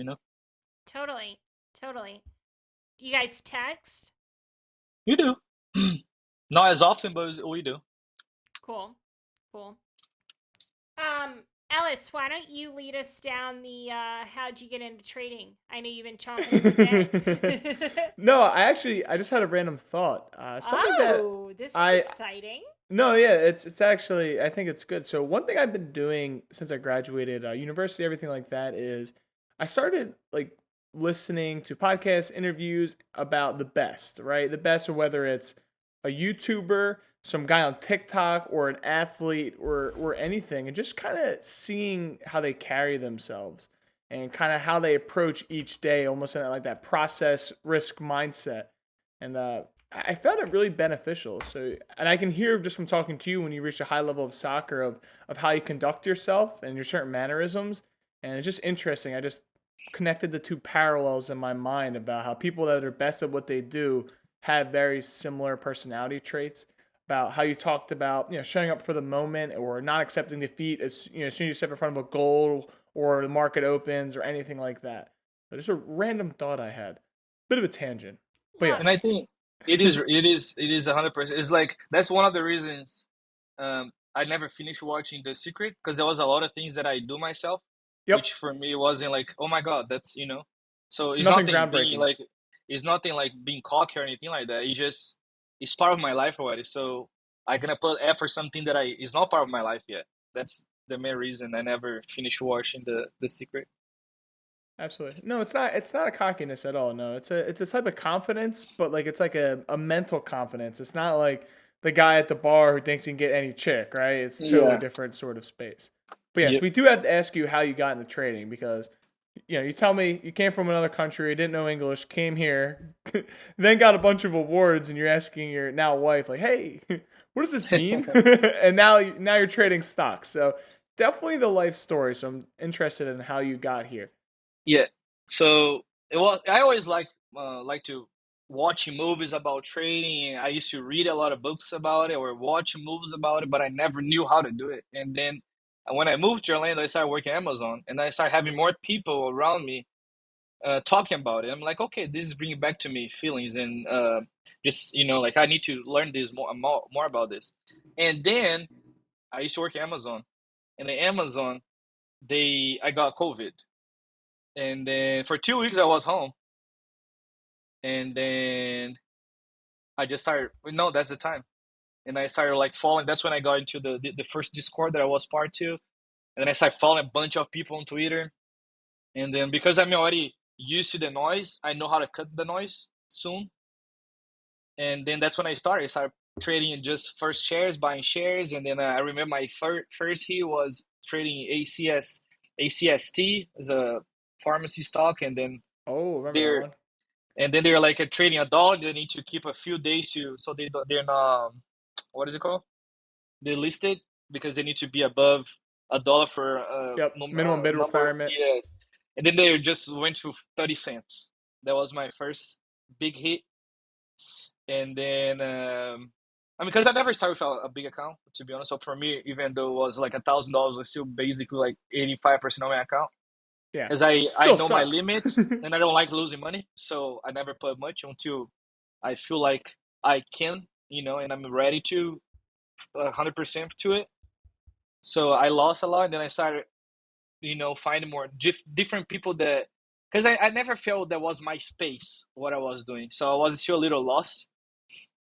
Totally. Totally. You guys text? You do. Not as often, but we do. Cool. Cool. Ellis, why don't you lead us down the how'd you get into trading? I know you've been chomping at the bit. No, I just had a random thought. Something that Oh, this is I exciting. no, yeah, it's actually I think it's good. So one thing I've been doing since I graduated university, everything like that, is I started like listening to podcasts, interviews about the best, right? The best, or whether it's a YouTuber, some guy on TikTok, or an athlete, or anything, and just kind of seeing how they carry themselves and kind of how they approach each day, almost in like that process risk mindset. And I found it really beneficial. So, and I can hear just from talking to you when you reach a high level of soccer of how you conduct yourself and your certain mannerisms, and it's just interesting. I just connected the two parallels in my mind about how people that are best at what they do have very similar personality traits. About how you talked about showing up for the moment or not accepting defeat as soon as you step in front of a goal or the market opens or anything like that. So just a random thought I had, bit of a tangent, but Love And I yes. it. think it is 100%. It's like that's one of the reasons I never finished watching The Secret, because there was a lot of things that I do myself, Yep. which for me wasn't like, oh my God, that's. So Nothing groundbreaking. it's nothing like being cocky or anything like that. It's part of my life already. So I gonna put effort something that I is not part of my life yet. That's the main reason I never finished watching The Secret. Absolutely. No, it's not. It's not a cockiness at all. No, it's a type of confidence, but like it's like a mental confidence. It's not like the guy at the bar who thinks he can get any chick, right? It's a totally Yeah. different sort of space. But yes, Yep. we do have to ask you how you got into trading because you tell me you came from another country, didn't know English, came here, then got a bunch of awards, and you're asking your now wife like, "Hey, what does this mean?" And now you're trading stocks. So definitely the life story. So I'm interested in how you got here. Yeah. So it was. I always like to watch movies about trading. I used to read a lot of books about it or watch movies about it, but I never knew how to do it. And then when I moved to Orlando, I started working at Amazon, and I started having more people around me talking about it. I'm like, okay, this is bringing back to me feelings, and just like I need to learn this more about this. And then I used to work at Amazon, and at Amazon, I got COVID, and then for 2 weeks I was home, and then I just started. No, that's the time, and I started like following. That's when I got into the first Discord that I was part to, and then I started following a bunch of people on Twitter, and then because I'm already used to the noise, I know how to cut the noise soon, and then that's when I started. I started trading in just first shares, buying shares, and then I remember my first hit was trading ACST as a pharmacy stock, and then Oh, remember that they're one? they're like trading $1. They need to keep a few days to so they're not what is it called? They listed because they need to be above $1 for Yep. Minimum bid number. requirement. Yes, and then they just went to 30 cents. That was my first big hit, and then I mean, because I never started with a big account, to be honest. So for me, even though it was like $1,000, it's still basically like 85% of my account. Yeah. Because I Still know my sucks. limits and I don't like losing money, so I never put much until I feel like I can, and I'm ready to 100% to it. So I lost a lot, and then I started, finding more different people that, because I never felt that was my space what I was doing, so I was still a little lost.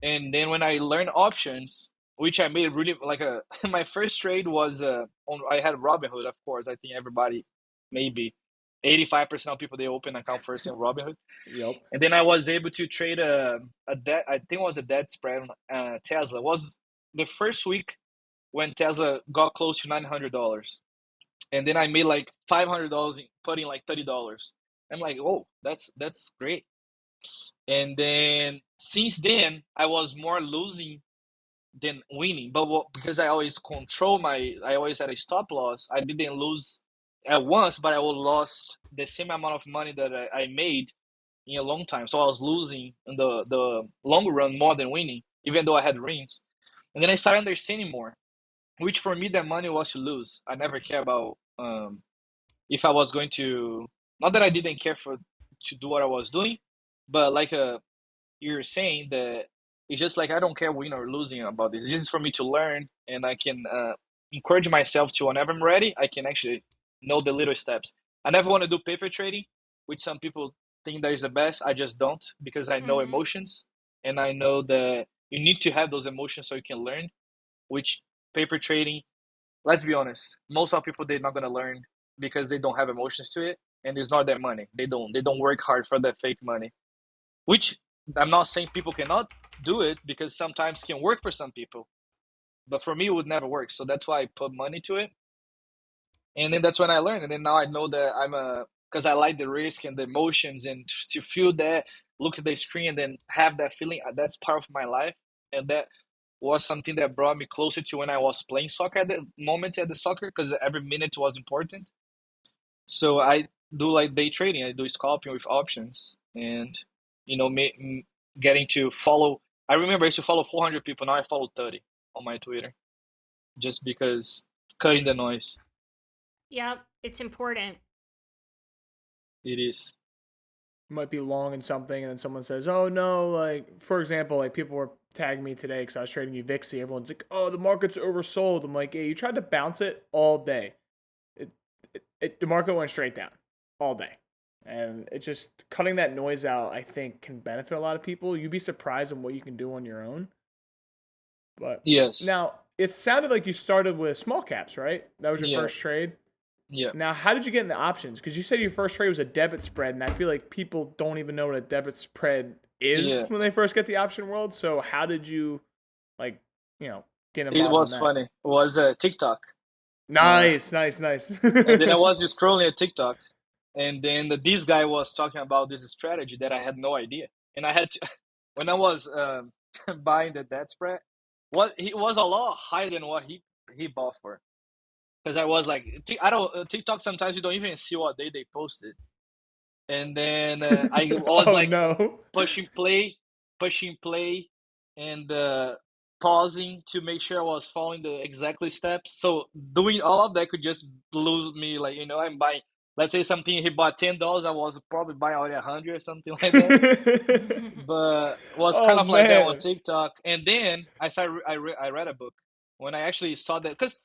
And then when I learned options, which I made really like my first trade was I had Robinhood, of course. I think everybody, maybe 85% of people, they open account first in Robinhood. Yep. And then I was able to trade a debt. I think it was a debt spread on Tesla. It was the first week when Tesla got close to $900, and then I made like $500 putting like $30. I'm like, oh, that's great. And then since then, I was more losing than winning. But because I always I always had a stop loss. I didn't lose at once, but I lost the same amount of money that I made in a long time. So I was losing in the long run more than winning, even though I had wins. And then I started understanding more, which for me, the money was to lose. I never care about if I was going to. Not that I didn't care for to do what I was doing, but like you're saying that it's just like I don't care winning or losing about this. It's just for me to learn, and I can encourage myself to whenever I'm ready, I can actually know the little steps. I never want to do paper trading, which some people think that is the best. I just don't because I know Mm-hmm. emotions, and I know that you need to have those emotions so you can learn. Which paper trading, let's be honest, most of people they're not gonna learn because they don't have emotions to it, and it's not their money. They don't work hard for that fake money, which I'm not saying people cannot do it because sometimes can work for some people, but for me it would never work. So that's why I put money to it, and then that's when I learned, and then now I know that I'm a because I like the risk and the emotions and to feel that, look at the screen and then have that feeling. That's part of my life, and that was something that brought me closer to when I was playing soccer at the moment at the soccer because every minute was important. So I do like day trading. I do scalping with options, and getting to follow. I remember I used to follow 400 people. Now I follow 30 on my Twitter, just because cutting the noise. Yep, it's important. It is. Might be long in something, and then someone says, "Oh no!" Like for example, like people were tagging me today because I was trading UVixy. Everyone's like, "Oh, the market's oversold." I'm like, "Yeah, you tried to bounce it all day. It, the market went straight down all day." And it's just cutting that noise out, I think, can benefit a lot of people. You'd be surprised on what you can do on your own. But Yes. now it sounded like you started with small caps, right? That was your Yeah. first trade. Yeah. Now, how did you get in the options? Because you said your first trade was a debit spread, and I feel like people don't even know what a debit spread is Yeah. when they first get the option world. So how did you, like, you know, get It involved in was that? funny. It was TikTok. Uh, Nice, nice, nice. and then I was just scrolling at TikTok, and then this guy was talking about this strategy that I had no idea, and I had to when I was buying the debt spread, what he was a lot higher than what he bought for. Because I was like, I don't TikTok. Sometimes you don't even see what day they posted, and then I was Oh like no. pushing play, pushing play, and pausing to make sure I was following the exactly steps. So doing all of that could just lose me. Like I'm buying. Let's say something he bought $10, I was probably buying already 100 or something like that. But it was kind Oh of like that on man. TikTok. And then I started. I read a book when I actually saw that because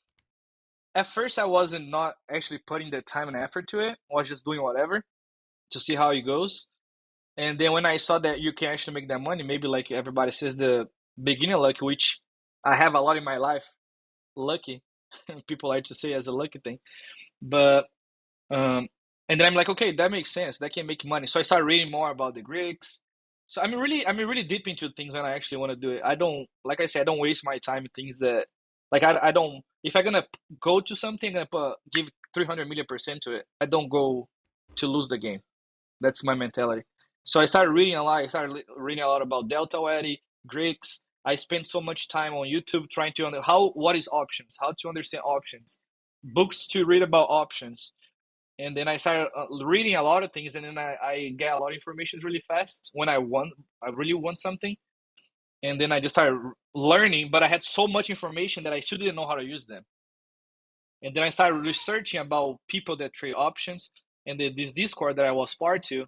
at first I wasn't not actually putting the time and effort to it. I was just doing whatever to see how it goes. And then when I saw that you can actually make that money, maybe like everybody says the beginner luck, which I have a lot in my life, lucky. People like to say as a lucky thing. But and then I'm like, okay, that makes sense. That can make money. So I started reading more about the Greeks. So I'm really deep into things when I actually want to do it. I don't, like I said, I don't waste my time in things that, like I don't. If I'm gonna go to something, I'm gonna give 300 million% to it. I don't go to lose the game. That's my mentality. So I started reading a lot. I started reading a lot about Delta Wadi, Greeks. I spent so much time on YouTube trying to what is options, how to understand options, books to read about options. And then I started reading a lot of things, and then I get a lot of information really fast when I really want something. And then I just started learning, but I had so much information that I still didn't know how to use them. And then I started researching about people that trade options, and this Discord that I was part to,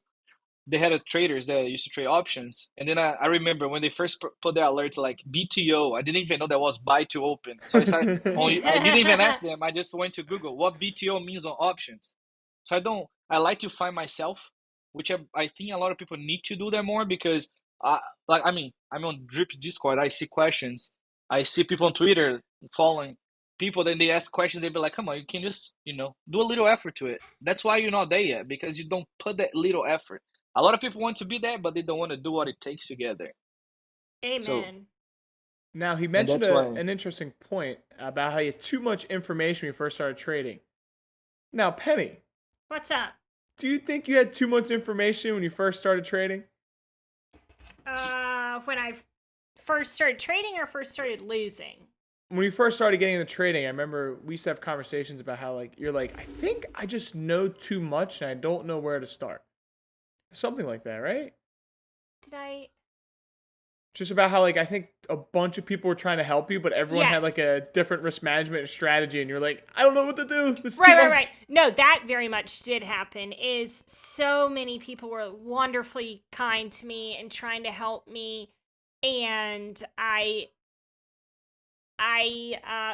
they had traders that used to trade options. And then I remember when they first put the alert like BTO, I didn't even know that was buy to open. So I didn't even ask them. I just went to Google what BTO means on options. So I like to find myself, which I think a lot of people need to do that more because I'm on Drip's Discord. I see questions. I see people on Twitter following people. Then they ask questions. They be like, come on, you can just, do a little effort to it. That's why you're not there yet, because you don't put that little effort. A lot of people want to be there, but they don't want to do what it takes to get there. So, Amen. Now, he and mentioned that's why. an interesting point about how you had too much information when you first started trading. Now, Penny, What's up? do you think you had too much information when you first started trading? When I first started trading or first started losing? When you first started getting into trading, I remember we used to have conversations about how you're like, I think I just know too much and I don't know where to start. Something like that, right? Did I? Just about how I think a bunch of people were trying to help you, but everyone had Yes. a different risk management strategy, and you're like, I don't know what to do. This is too Right. much. No, that very much did happen. Is so many people were wonderfully kind to me and trying to help me, and I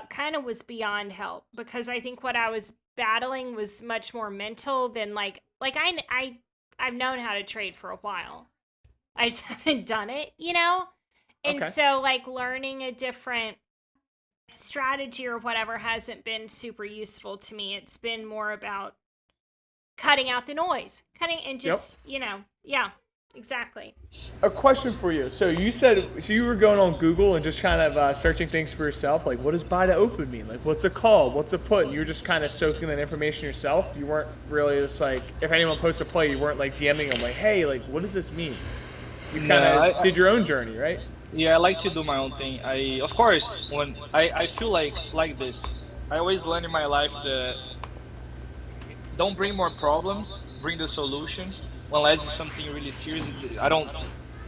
kind of was beyond help because I think what I was battling was much more mental than I've known how to trade for a while. I just haven't done it, And Okay. so learning a different strategy or whatever hasn't been super useful to me. It's been more about cutting out the noise. Cutting and just, yeah, exactly. A question for you. So you were going on Google and just kind of searching things for yourself. Like, what does buy to open mean? Like, what's a call? What's a put? And you were just kind of soaking that information yourself. You weren't really just if anyone posts a play, you weren't DMing them hey, what does this mean? You kind of did your own journey, right? Yeah, I like to do my own thing. Of course, when I feel like this, I always learn in my life that don't bring more problems, bring the solution. Unless it's something really serious,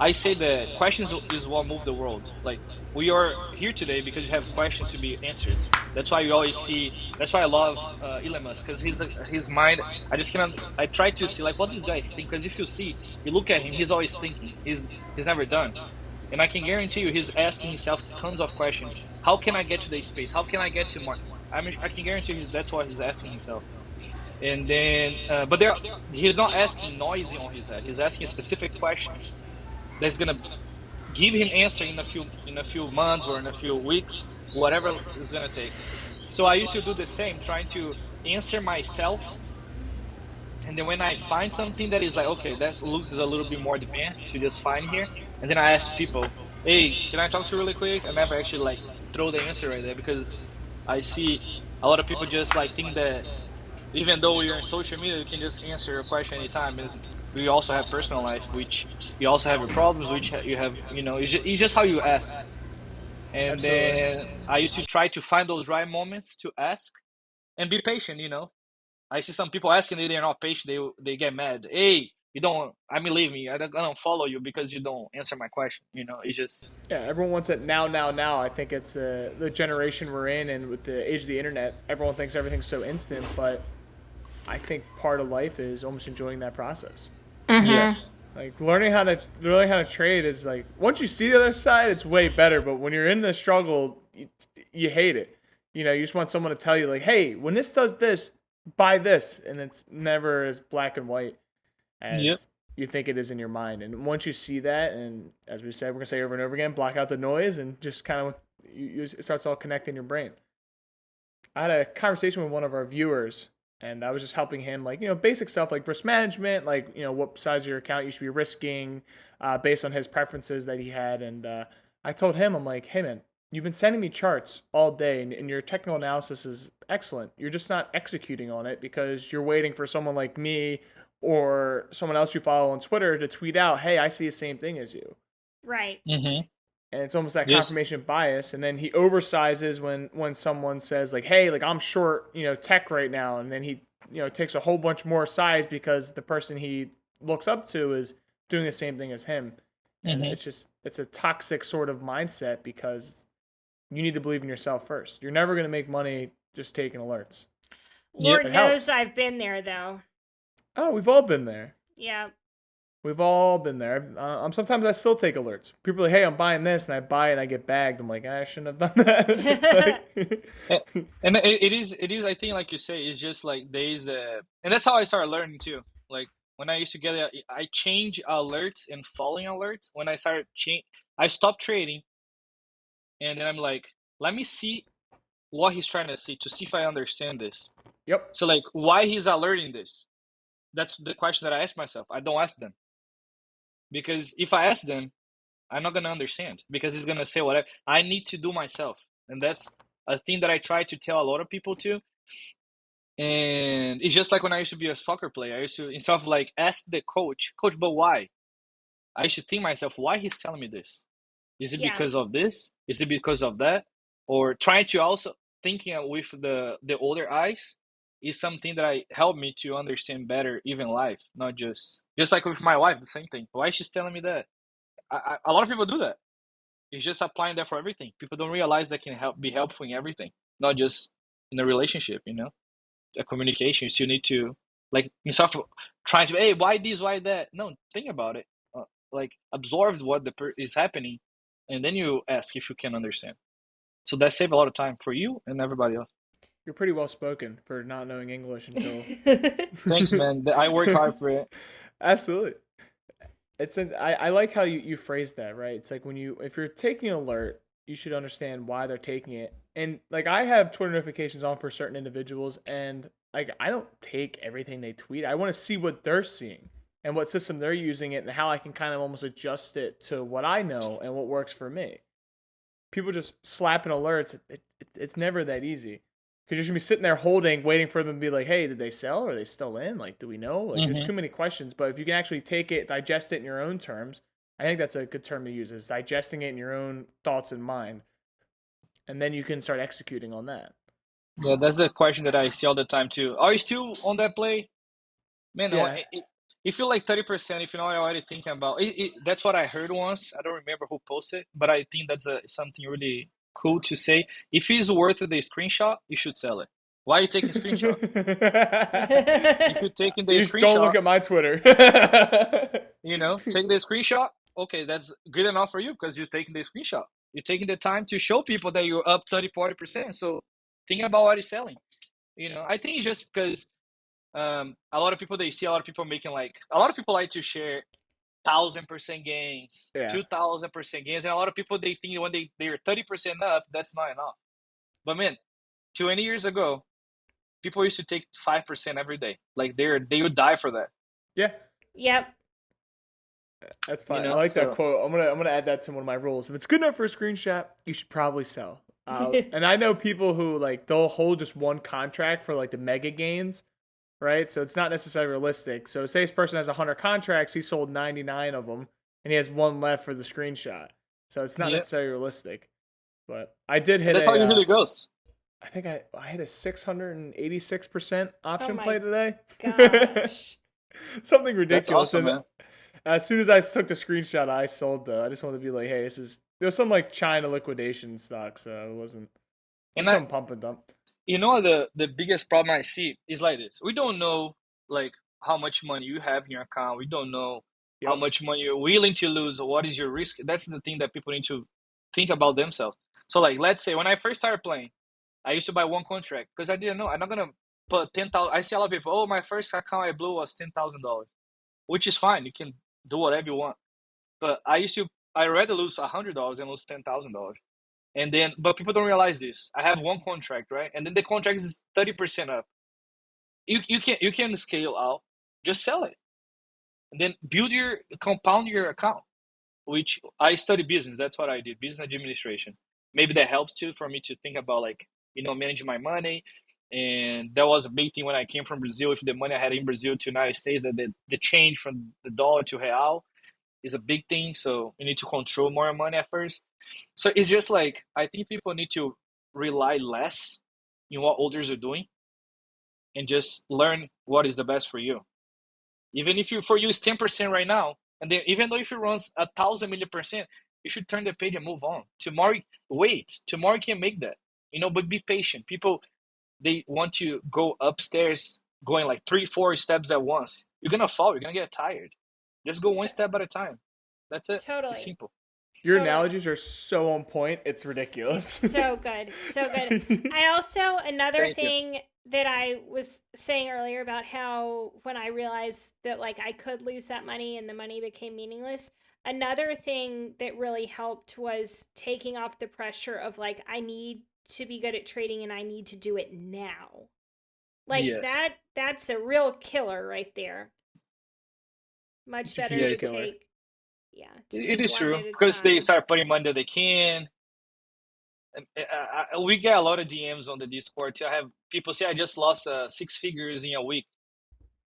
I say that questions is what move the world. Like, we are here today because you have questions to be answered. That's why you always see. That's why I love Elon Musk, because his mind. I just cannot. I try to see what these guys think. Because if you look at him, he's always thinking. He's never done. And I can guarantee you, he's asking himself tons of questions. How can I get to the space? How can I get to Mars? I can guarantee you that's what he's asking himself. And then, but he's not asking noisy on his head. He's asking specific questions that's gonna give him answer in a few months or in a few weeks, whatever it's gonna take. So I used to do the same, trying to answer myself. And then when I find something that is okay, that looks a little bit more advanced to just find here, and then I ask people, hey, can I talk to you really quick? I never actually throw the answer right there, because I see a lot of people just think that even though you're on social media, you can just answer a question anytime. And we also have personal life, which you also have your problems, which you have, it's just how you ask. And Absolutely. then I used to try to find those right moments to ask and be patient, I see some people asking, they're not patient, they get mad. Hey, you don't, leave me. I don't follow you because you don't answer my question. It's just. Yeah, everyone wants it now, now, now. I think it's the generation we're in, and with the age of the internet, everyone thinks everything's so instant. But I think part of life is almost enjoying that process. Yeah. Learning how to trade is once you see the other side, it's way better. But when you're in the struggle, you hate it. You know, you just want someone to tell you like, hey, when this does this, buy this, and it's never as black and white Yep. as you think it is in your mind. And once you see that, and as we said, we're gonna say over and over again, block out the noise and just kind of it starts all connecting your brain. I had a conversation with one of our viewers, and I was just helping him, like, you know, basic stuff like risk management, like, you know, what size of your account you should be risking based on his preferences that he had. And I told him, I'm like, hey, man, you've been sending me charts all day, and your technical analysis is excellent. You're just not executing on it because you're waiting for someone like me or someone else you follow on Twitter to tweet out, hey, I see the same thing as you. Right. Mm-hmm. And it's almost that Just confirmation bias. And then he oversizes when someone says like, hey, like I'm short, you know, tech right now. And then he, you know, takes a whole bunch more size because the person he looks up to is doing the same thing as him. And mm-hmm. it's a toxic sort of mindset because you need to believe in yourself first. You're never going to make money just taking alerts. Lord It knows helps. I've been there though. Oh, we've all been there. Yeah. We've all been there. Sometimes I still take alerts. People are like, hey, I'm buying this, and I buy it and I get bagged. I'm like, I shouldn't have done that. And it is I think like you say, it's just like days and that's how I started learning too. Like when I used to get it, I change alerts and following alerts. When I started I stopped trading, and then I'm like, let me see what he's trying to see if I understand this. Yep. So like why he's alerting this. That's the question that I ask myself. I don't ask them. Because if I ask them, I'm not gonna understand because he's gonna say whatever. I need to do myself, and that's a thing that I try to tell a lot of people too. And it's just like when I used to be a soccer player. I used to instead of like ask the coach, but why? I used to think myself, why he's telling me this? Is it Yeah. because of this? Is it because of that? Or trying to also thinking with the older eyes is something that I helped me to understand better even life, not just like with my wife, the same thing. Why she's telling me that? A lot of people do that. It's just applying that for everything. People don't realize that can be helpful in everything, not just in a relationship. You know, a communication. You still need to like instead of trying to hey why this why that. No, think about it. Like absorb what is happening, and then you ask if you can understand. So that saves a lot of time for you and everybody else. You're pretty well spoken for not knowing English until. Thanks, man. I work hard for it. Absolutely. I like how you phrase that, right? It's like if you're taking an alert, you should understand why they're taking it. And like I have Twitter notifications on for certain individuals, and like I don't take everything they tweet. I want to see what they're seeing and what system they're using it and how I can kind of almost adjust it to what I know and what works for me. People just slapping alerts, it's never that easy. Because you're going to be sitting there waiting for them to be like, hey, did they sell? Are they still in? Like, do we know? Like, there's too many questions. But if you can actually take it, digest it in your own terms, I think that's a good term to use, is digesting it in your own thoughts and mind. And then you can start executing on that. Yeah, that's a question that I see all the time too. Are you still on that play? Man, Yeah. you feel like 30% if you're not already thinking about it. That's what I heard once. I don't remember who posted, but I think that's something really cool to say. If it's worth the screenshot, you should sell it. Why are you taking a screenshot? If you're taking the just screenshot, don't look at my Twitter. take the screenshot. Okay, that's good enough for you because you're taking the screenshot. You're taking the time to show people that you're up 30, 40%. So think about what you're selling. I think it's just because a lot of people they see a lot of people making like a lot of people like to share 1,000% gains, Yeah. 2,000% gains, and a lot of people they think when they're 30% up, that's not enough. But man, 20 years ago, people used to take 5% every day. Like they would die for that. Yeah. Yep. That's fine. I like that quote. I'm gonna add that to one of my rules. If it's good enough for a screenshot, you should probably sell. And I know people who like they'll hold just one contract for like the mega gains, right? So it's not necessarily realistic. So say this person has 100 contracts, he sold 99 of them, and he has one left for the screenshot. So it's not necessarily realistic. But I did hit. That's how it usually goes. I think I hit a 686% option play today. Gosh. Something ridiculous. That's awesome, man. As soon as I took the screenshot, I sold though. I just wanted to be like, hey, there was some like China liquidation stock, so it wasn't some pump and dump. The biggest problem I see is like this. We don't know like how much money you have in your account. We don't know how much money you're willing to lose. What is your risk? That's the thing that people need to think about themselves. So like let's say when I first started playing, I used to buy one contract because I didn't know. I'm not gonna put 10,000. I see a lot of people. Oh, my first account I blew was $10,000, which is fine. You can do whatever you want. But I rather lose $100 than lose $10,000. And then, but people don't realize this. I have one contract, right? And then the contract is 30% up. You can scale out. Just sell it, and then compound your account. Which I study business. That's what I did, business administration. Maybe that helps too for me to think about like managing my money. And that was a big thing when I came from Brazil. If the money I had in Brazil to United States, that the change from the dollar to real is a big thing. So you need to control more money at first. So it's just like I think people need to rely less in what others are doing and just learn what is the best for you. Even if for you it's 10% right now, and then even though if it runs 1,000,000,000%, you should turn the page and move on. Tomorrow, wait. Tomorrow you can make that. But be patient. People, they want to go upstairs, going like 3, 4 steps at once. You're gonna fall. You're gonna get tired. Just go one step at a time. That's it. It's Totally. simple. Your Totally. analogies are so on point. It's ridiculous. So good. So good. I also, another Thank you. thing that I was saying earlier about how when I realized that like I could lose that money and the money became meaningless, another thing that really helped was taking off the pressure of like I need to be good at trading and I need to do it now. Like Yes. that's a real killer right there. Much It's a better huge to killer. take to It take is one true at a because they time. start putting money that they can. We get a lot of DMs on the Discord too. I have people say I just lost 6 figures in a week.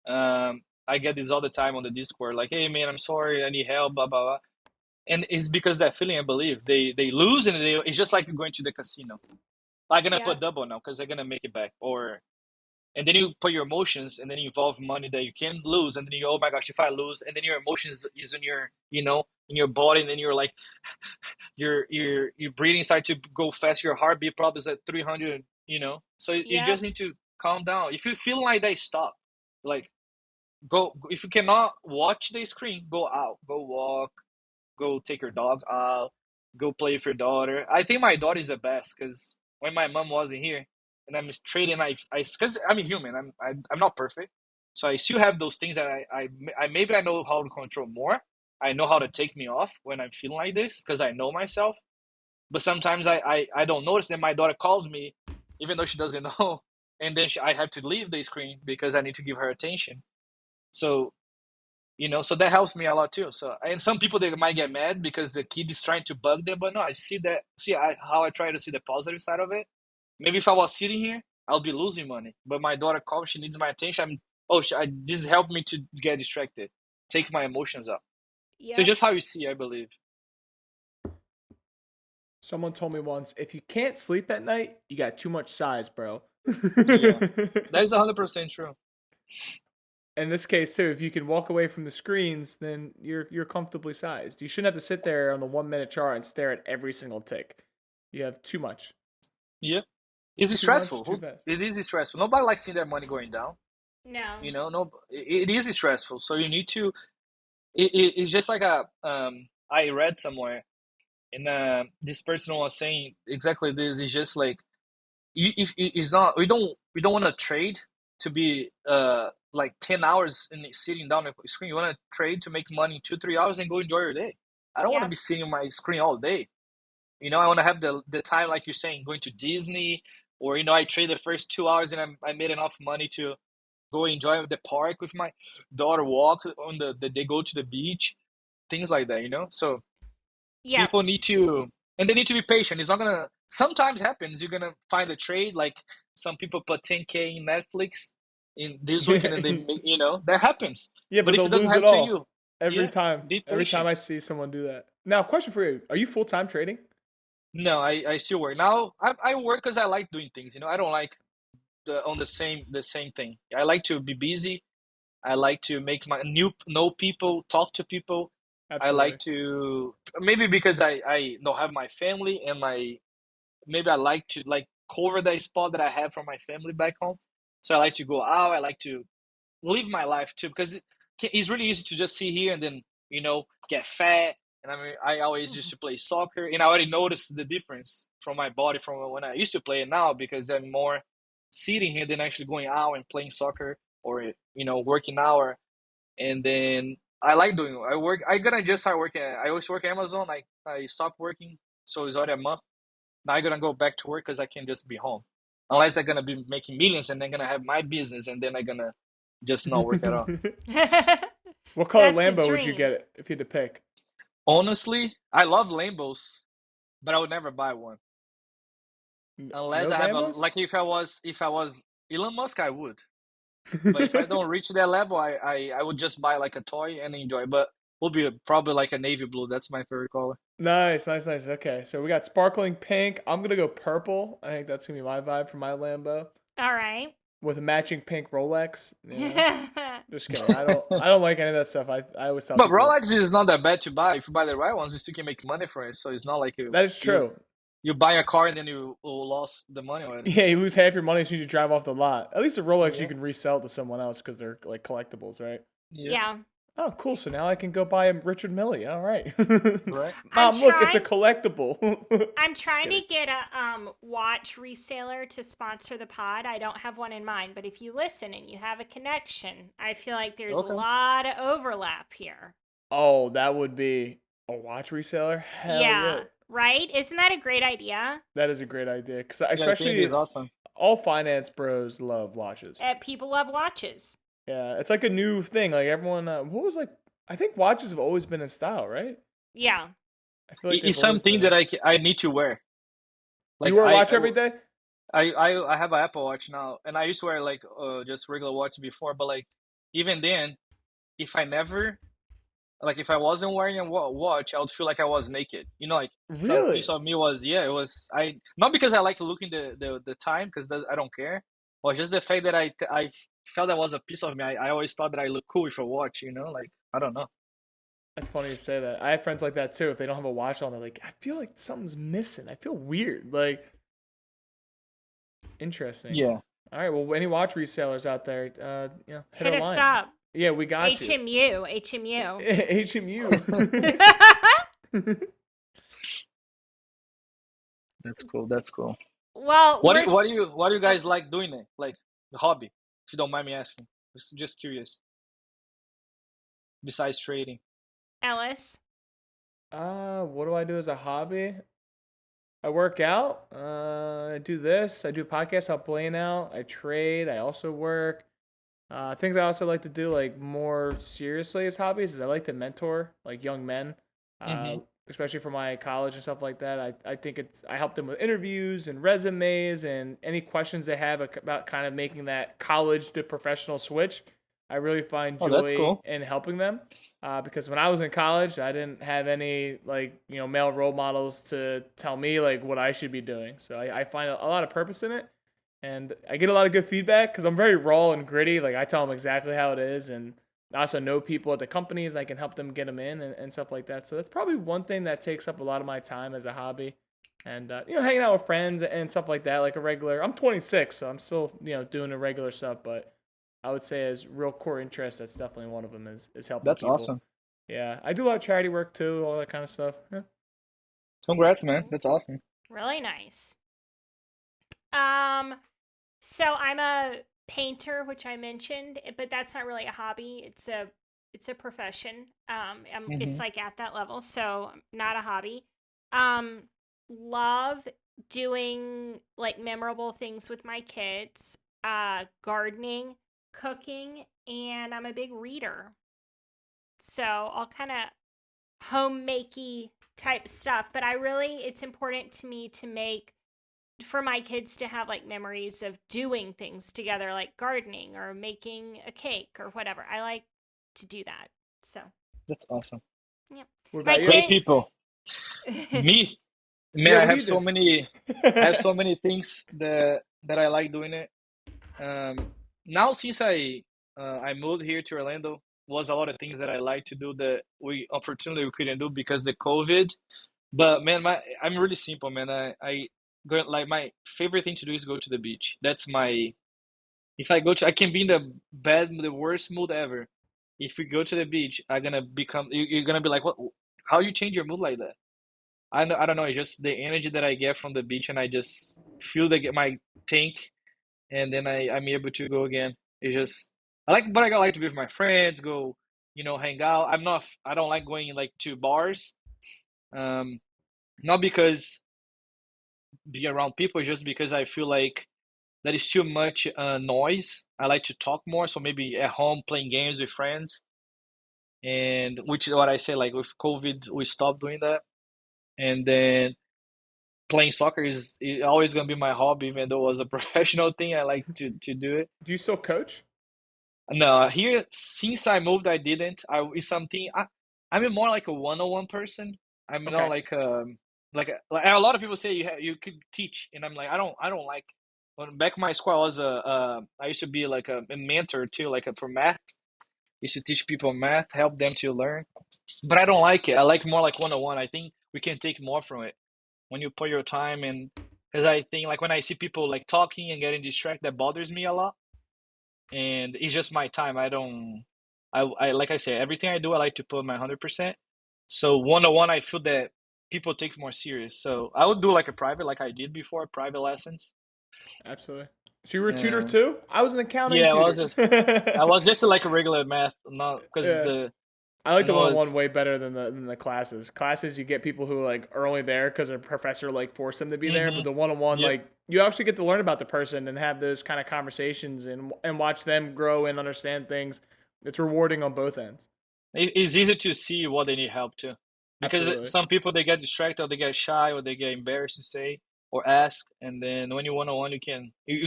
I get this all the time on the Discord, like, "Hey man, I'm sorry, I need help, blah blah blah." And it's because that feeling, I believe, they lose and it's just like going to the casino. I'm gonna Yeah. put double now because they're gonna make it back, and then you put your emotions, and then you involve money that you can lose, and then you, oh my gosh, if I lose, and then your emotions is in your in your body, and then you're like, your breathing start to go fast, your heartbeat probably is at 300, so you Yep. just need to calm down. If you feel like that, stop. Like, go. If you cannot watch the screen, go out, go walk, go take your dog out, go play with your daughter. I think my daughter is the best because when my mom wasn't here and I'm trading, because I'm a human, I'm not perfect, so I still have those things that I maybe I know how to control more. I know how to take me off when I'm feeling like this because I know myself. But sometimes I don't notice. Then my daughter calls me, even though she doesn't know, and then I have to leave the screen because I need to give her attention. So so that helps me a lot too. So, and some people, they might get mad because the kid is trying to bug them, but no, I see that. How I try to see the positive side of it. Maybe if I was sitting here, I'll be losing money. But my daughter calls, she needs my attention. This helped me to get distracted, take my emotions up. So it's Yep. just how you see, I believe. Someone told me once, if you can't sleep at night, you got too much size, bro. Yeah, that is 100% true. In this case too, if you can walk away from the screens, then you're comfortably sized. You shouldn't have to sit there on the 1 minute chart and stare at every single tick. You have too much. Yeah, it's Too much, stressful. too fast. It is stressful. Nobody likes seeing their money going down. No. No, it is stressful. So you need to. It's just like I read somewhere. And this person was saying exactly this. It's just like if it's not, we don't want to trade to be like 10 hours in sitting down on the screen. You want to trade to make money in 2, 3 hours and go enjoy your day. I don't want to Yep. be sitting on my screen all day. I want to have the time, like you're saying, going to Disney, or I trade the first 2 hours and I made enough money to go enjoy the park with my daughter, walk on they go to the beach, things like that. So Yep. people need to, and they need to be patient. It's not gonna sometimes happens. You're gonna find a trade, like some people put 10K in Netflix in this week, and then they make, that happens. Yeah, But but if they'll it doesn't lose it happen to all you, every yeah, time. be Every time patient. I see someone do that. Now, question for you: are you full time trading? No, I still work now. I work because I like doing things. I don't like the same thing. I like to be busy. I like to make my know people, talk to people. I like Absolutely. to, maybe because I don't have my family, and maybe I like to like cover the spot that I have from my family back home. So I like to go out. I like to live my life too, because it's really easy to just sit here and then get fat, And I mean, I always used to play soccer, and I already noticed the difference from my body from when I used to play it now, because I'm more sitting here than actually going out and playing soccer, or working out. And then I like doing I work. I gonna just start working. I always work at Amazon. I stopped working, so it's already a month. Now I'm gonna go back to work because I can just be home, unless I'm gonna be making millions and then gonna have my business, and then I'm gonna just not work at all. What color That's the Lambo would you dream. get if you had to pick? Honestly, I love Lambos, but I would never buy one unless No I have a Lambos? like. If I was Elon Musk, I would. But if I don't reach that level, I would just buy like a toy and enjoy. But will be probably like a navy blue. That's my favorite color. Nice, nice, nice. Okay, so we got sparkling pink. I'm gonna go purple. I think that's gonna be my vibe for my Lambo All right. with a matching pink Rolex. Just kidding. I don't like any of that stuff. I always tell But people Rolex is not that bad to buy. If you buy the right ones, you still can make money for it. So it's not like that is true. you buy a car and then you lost the money already. Yeah, you lose half your money as soon as you drive off the lot. At least a Rolex you Yeah. can resell to someone else because they're like collectibles, right? Yeah. Oh, cool. So now I can go buy a Richard Mille. All right. Right. Mom, look, it's a trying- collectible. I'm Just trying to kidding. get a watch reseller to sponsor the pod. I don't have one in mind, but if you listen and you have a connection, I feel like there's Okay. a lot of overlap here. Oh, that would be a watch reseller? Hell yeah. Right? Isn't that a great idea? That is a great idea. Because Yeah, I think especially it's awesome. all finance bros love watches. People love watches. Yeah, it's like a new thing. Like everyone, what was like? I think watches have always been in style, right? Yeah. I feel like they've It's always something been. that I need to wear. You wear a I- watch I- every day? I have an Apple Watch now, and I used to wear like just regular watch before, but like even then, if I wasn't wearing a watch, I would feel like I was naked. Like some Really? piece of me was, yeah, it was. I not because I like looking the time, because I don't care, but just the fact that I felt that was a piece of me. I always thought that I look cool with a watch. Like I don't know. That's funny you say that. I have friends like that too. If they don't have a watch on, they're like, I feel like something's missing. I feel weird. Like, interesting. Yeah, All right. Well, any watch resellers out there, hit Hit our us line. up. Yeah, we got you. HMU. HMU. that's cool. That's cool. Well, What do you guys like doing it? Like the hobby, if you don't mind me asking. Just curious. Besides trading. Ellis? What do I do as a hobby? I work out. I do this. I do podcasts. Help Blaine out. I trade. I also work. Things I also like to do, like more seriously as hobbies, is I like to mentor like young men, especially for my college and stuff like that. I think I help them with interviews and resumes and any questions they have about kind of making that college to professional switch. I really find That's joy cool. in helping them, because when I was in college, I didn't have any male role models to tell me like what I should be doing. So I find a lot of purpose in it. And I get a lot of good feedback because I'm very raw and gritty. Like I tell them exactly how it is, and I also know people at the companies. I can help them get them in and stuff like that. So that's probably one thing that takes up a lot of my time as a hobby, and hanging out with friends and stuff like that. Like a regular, I'm 26, so I'm still doing the regular stuff. But I would say as real core interest, that's definitely one of them is helping. That's people. awesome. Yeah, I do a lot of charity work too, all that kind of stuff. Yeah. Congrats, man. That's awesome. Really nice. So I'm a painter, which I mentioned, but that's not really a hobby. It's a profession. It's like at that level, so not a hobby. Love doing like memorable things with my kids, gardening, cooking, and I'm a big reader. So all kind of homemakey type stuff, but it's important to me to make for my kids to have like memories of doing things together, like gardening or making a cake or whatever. I like to do that. So That's awesome. yeah. What My about you? Great people. Me, man, Yeah, I what do have you so do? many. I have so many things that I like doing it. Now since I moved here to Orlando, was a lot of things that I like to do that we unfortunately we couldn't do because of the COVID. But man, I'm really simple, man. I go like my favorite thing to do is go to the beach. That's my if I go to I can be in the worst mood ever. If we go to the beach, I'm gonna become you're gonna be like, what? how you change your mood like that? I don't know. It's just the energy that I get from the beach, and I just feel my tank, and then I'm able to go again. It's just but I like to be with my friends, go, hang out. I don't like going like to bars. Um, not because be around people, just because I feel like that is too much noise. I like to talk more, so maybe at home playing games with friends, and which is what I say. Like with COVID, we stopped doing that, and then playing soccer is always gonna be my hobby, even though it was a professional thing. I like to do it. Do you still coach? No, here since I moved, I didn't. It's something I'm more like a one-on-one person. I'm not Okay. like a lot of people say you could teach, and I'm like I don't like. When back in my school, I used to be like a mentor too, like for math. Used to teach people math, help them to learn. But I don't like it. I like more like one-on-one. I think we can take more from it when you put your time in. Because I think like when I see people like talking and getting distracted, that bothers me a lot. And it's just my time. I don't. I like I say, everything I do, I like to put my 100%. So one-on-one, I feel that people take more serious. So I would do like a private, like I did before, private lessons. Absolutely. So you were a tutor Yeah, too? I was an accounting yeah. tutor. I was just like a regular math, not because Yeah. the I like the no one-on-one is. way better than the classes. Classes, you get people who like are only there because their professor like forced them to be there. But Mm-hmm. the one-on-one, Yep. like you actually get to learn about the person and have those kind of conversations and watch them grow and understand things. It's rewarding on both ends. It's easy to see what they need help to, because Absolutely. some people they get distracted, or they get shy, or they get embarrassed to say or ask, and then when you one on one, you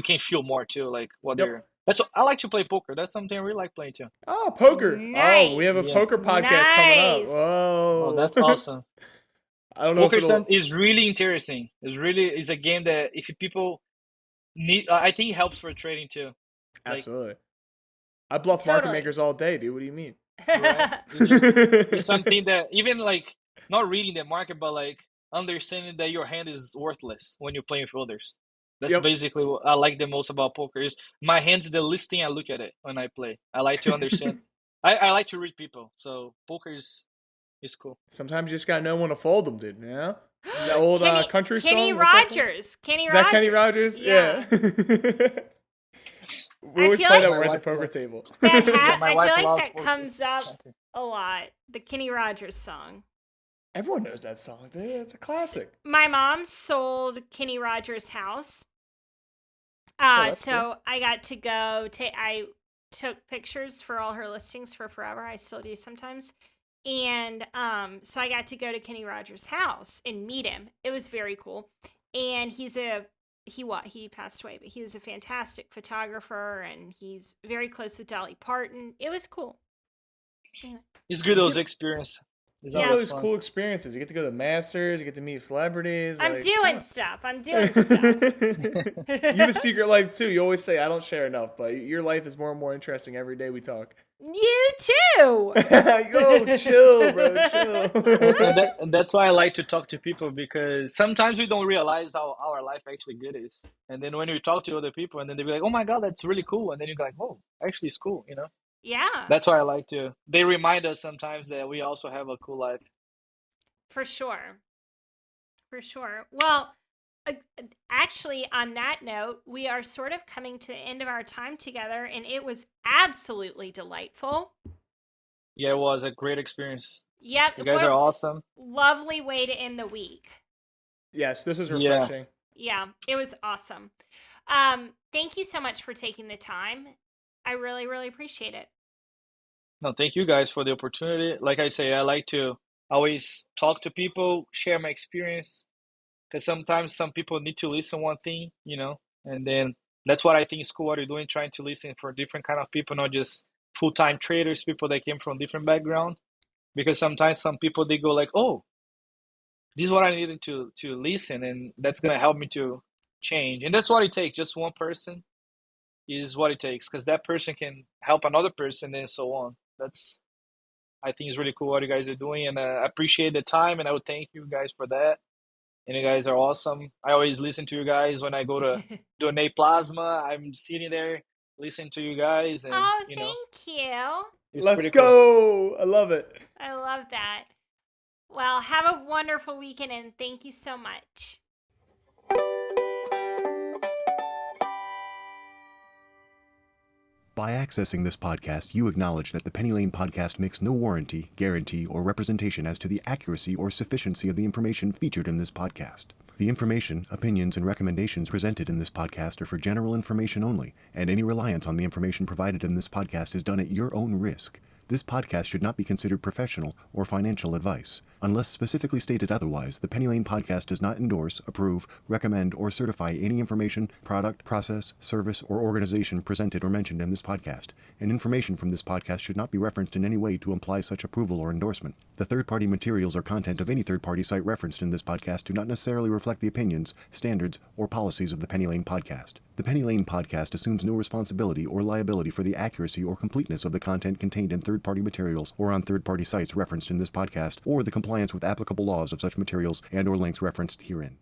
can feel more too, like what Yep. they're. That's what, I like to play poker. That's something I really like playing too. Oh, poker. Oh, we have a Nice. Yeah. poker podcast coming up. Nice. Oh, Whoa. that's awesome. I don't know if Poker it'll. is really interesting. It's a game that if people need, I think it helps for trading too. Like, Absolutely. I bluff market Totally. makers all day, dude. What do you mean? right? It's something that even like not reading the market, but like understanding that your hand is worthless when you're playing with others. That's Yep. basically what I like the most about poker. Is my hand's the least thing I look at it when I play. I like to understand. I like to read people, so poker is cool. Sometimes you just gotta know when to fold them, dude. You know? That old country Kenny song. What's that called? Rogers. Kenny Is that Kenny Rogers. Rogers? Yeah. We I always feel play like that My when we're at the wife poker loves. table. that Yeah, my I wife feel like loves that poker. comes up a lot. The Kenny Rogers song. Everyone knows that song, dude. It's a classic. My mom sold Kenny Rogers' house. Oh, that's So cool. I got to go I took pictures for all her listings for forever. I still do sometimes. And so I got to go to Kenny Rogers' house and meet him. It was very cool. And he passed away, but he was a fantastic photographer, and he's very close with Dolly Parton. It was cool. Anyway. It's good You those get, experience. It's you get all always these fun. cool experiences. You get to go to the Masters. You get to meet celebrities. I'm Like, doing come on. stuff. I'm doing stuff. You have a secret life too. You always say I don't share enough, but your life is more and more interesting every day we talk. You too. Yo, chill, bro, chill. And that's why I like to talk to people, because sometimes we don't realize how our life actually good is. And then when you talk to other people, and then they be like, "Oh my God, that's really cool," and then you're like, "Oh, actually, it's cool," you know. Yeah, That's why I like to. They remind us sometimes that we also have a cool life. for sure. For sure. Well, uh, actually, on that note, we are sort of coming to the end of our time together, and it was absolutely delightful. Yeah, it was a great experience. Yep, You guys what are a awesome. lovely way to end the week. Yes, this was Yeah. refreshing. Yeah, it was awesome. Thank you so much for taking the time. I really, really appreciate it. No, thank you guys for the opportunity. Like I say, I like to always talk to people, share my experience, because sometimes some people need to listen one thing, and then that's what I think is cool what you're doing, trying to listen for different kind of people, not just full-time traders, people that came from different background. Because sometimes some people they go like, oh, this is what I needed to listen, and that's gonna help me to change. And that's what it takes. Just one person is what it takes, because that person can help another person, and so on. That's I think is really cool what you guys are doing, and I appreciate the time, and I would thank you guys for that. And you guys are awesome. I always listen to you guys when I go to donate plasma. I'm sitting there listening to you guys, and Oh, thank you. it's Let's pretty cool. go. I love it. I love that. Well, have a wonderful weekend, and thank you so much. By accessing this podcast, you acknowledge that the Penny Lane podcast makes no warranty, guarantee, or representation as to the accuracy or sufficiency of the information featured in this podcast. The information, opinions, and recommendations presented in this podcast are for general information only, and any reliance on the information provided in this podcast is done at your own risk. This podcast should not be considered professional or financial advice. Unless specifically stated otherwise, the Penny Lane podcast does not endorse, approve, recommend, or certify any information, product, process, service, or organization presented or mentioned in this podcast, and information from this podcast should not be referenced in any way to imply such approval or endorsement. The third-party materials or content of any third-party site referenced in this podcast do not necessarily reflect the opinions, standards, or policies of the Penny Lane podcast. The Penny Lane podcast assumes no responsibility or liability for the accuracy or completeness of the content contained in third-party materials or on third-party sites referenced in this podcast, or the compliance with applicable laws of such materials and/or links referenced herein.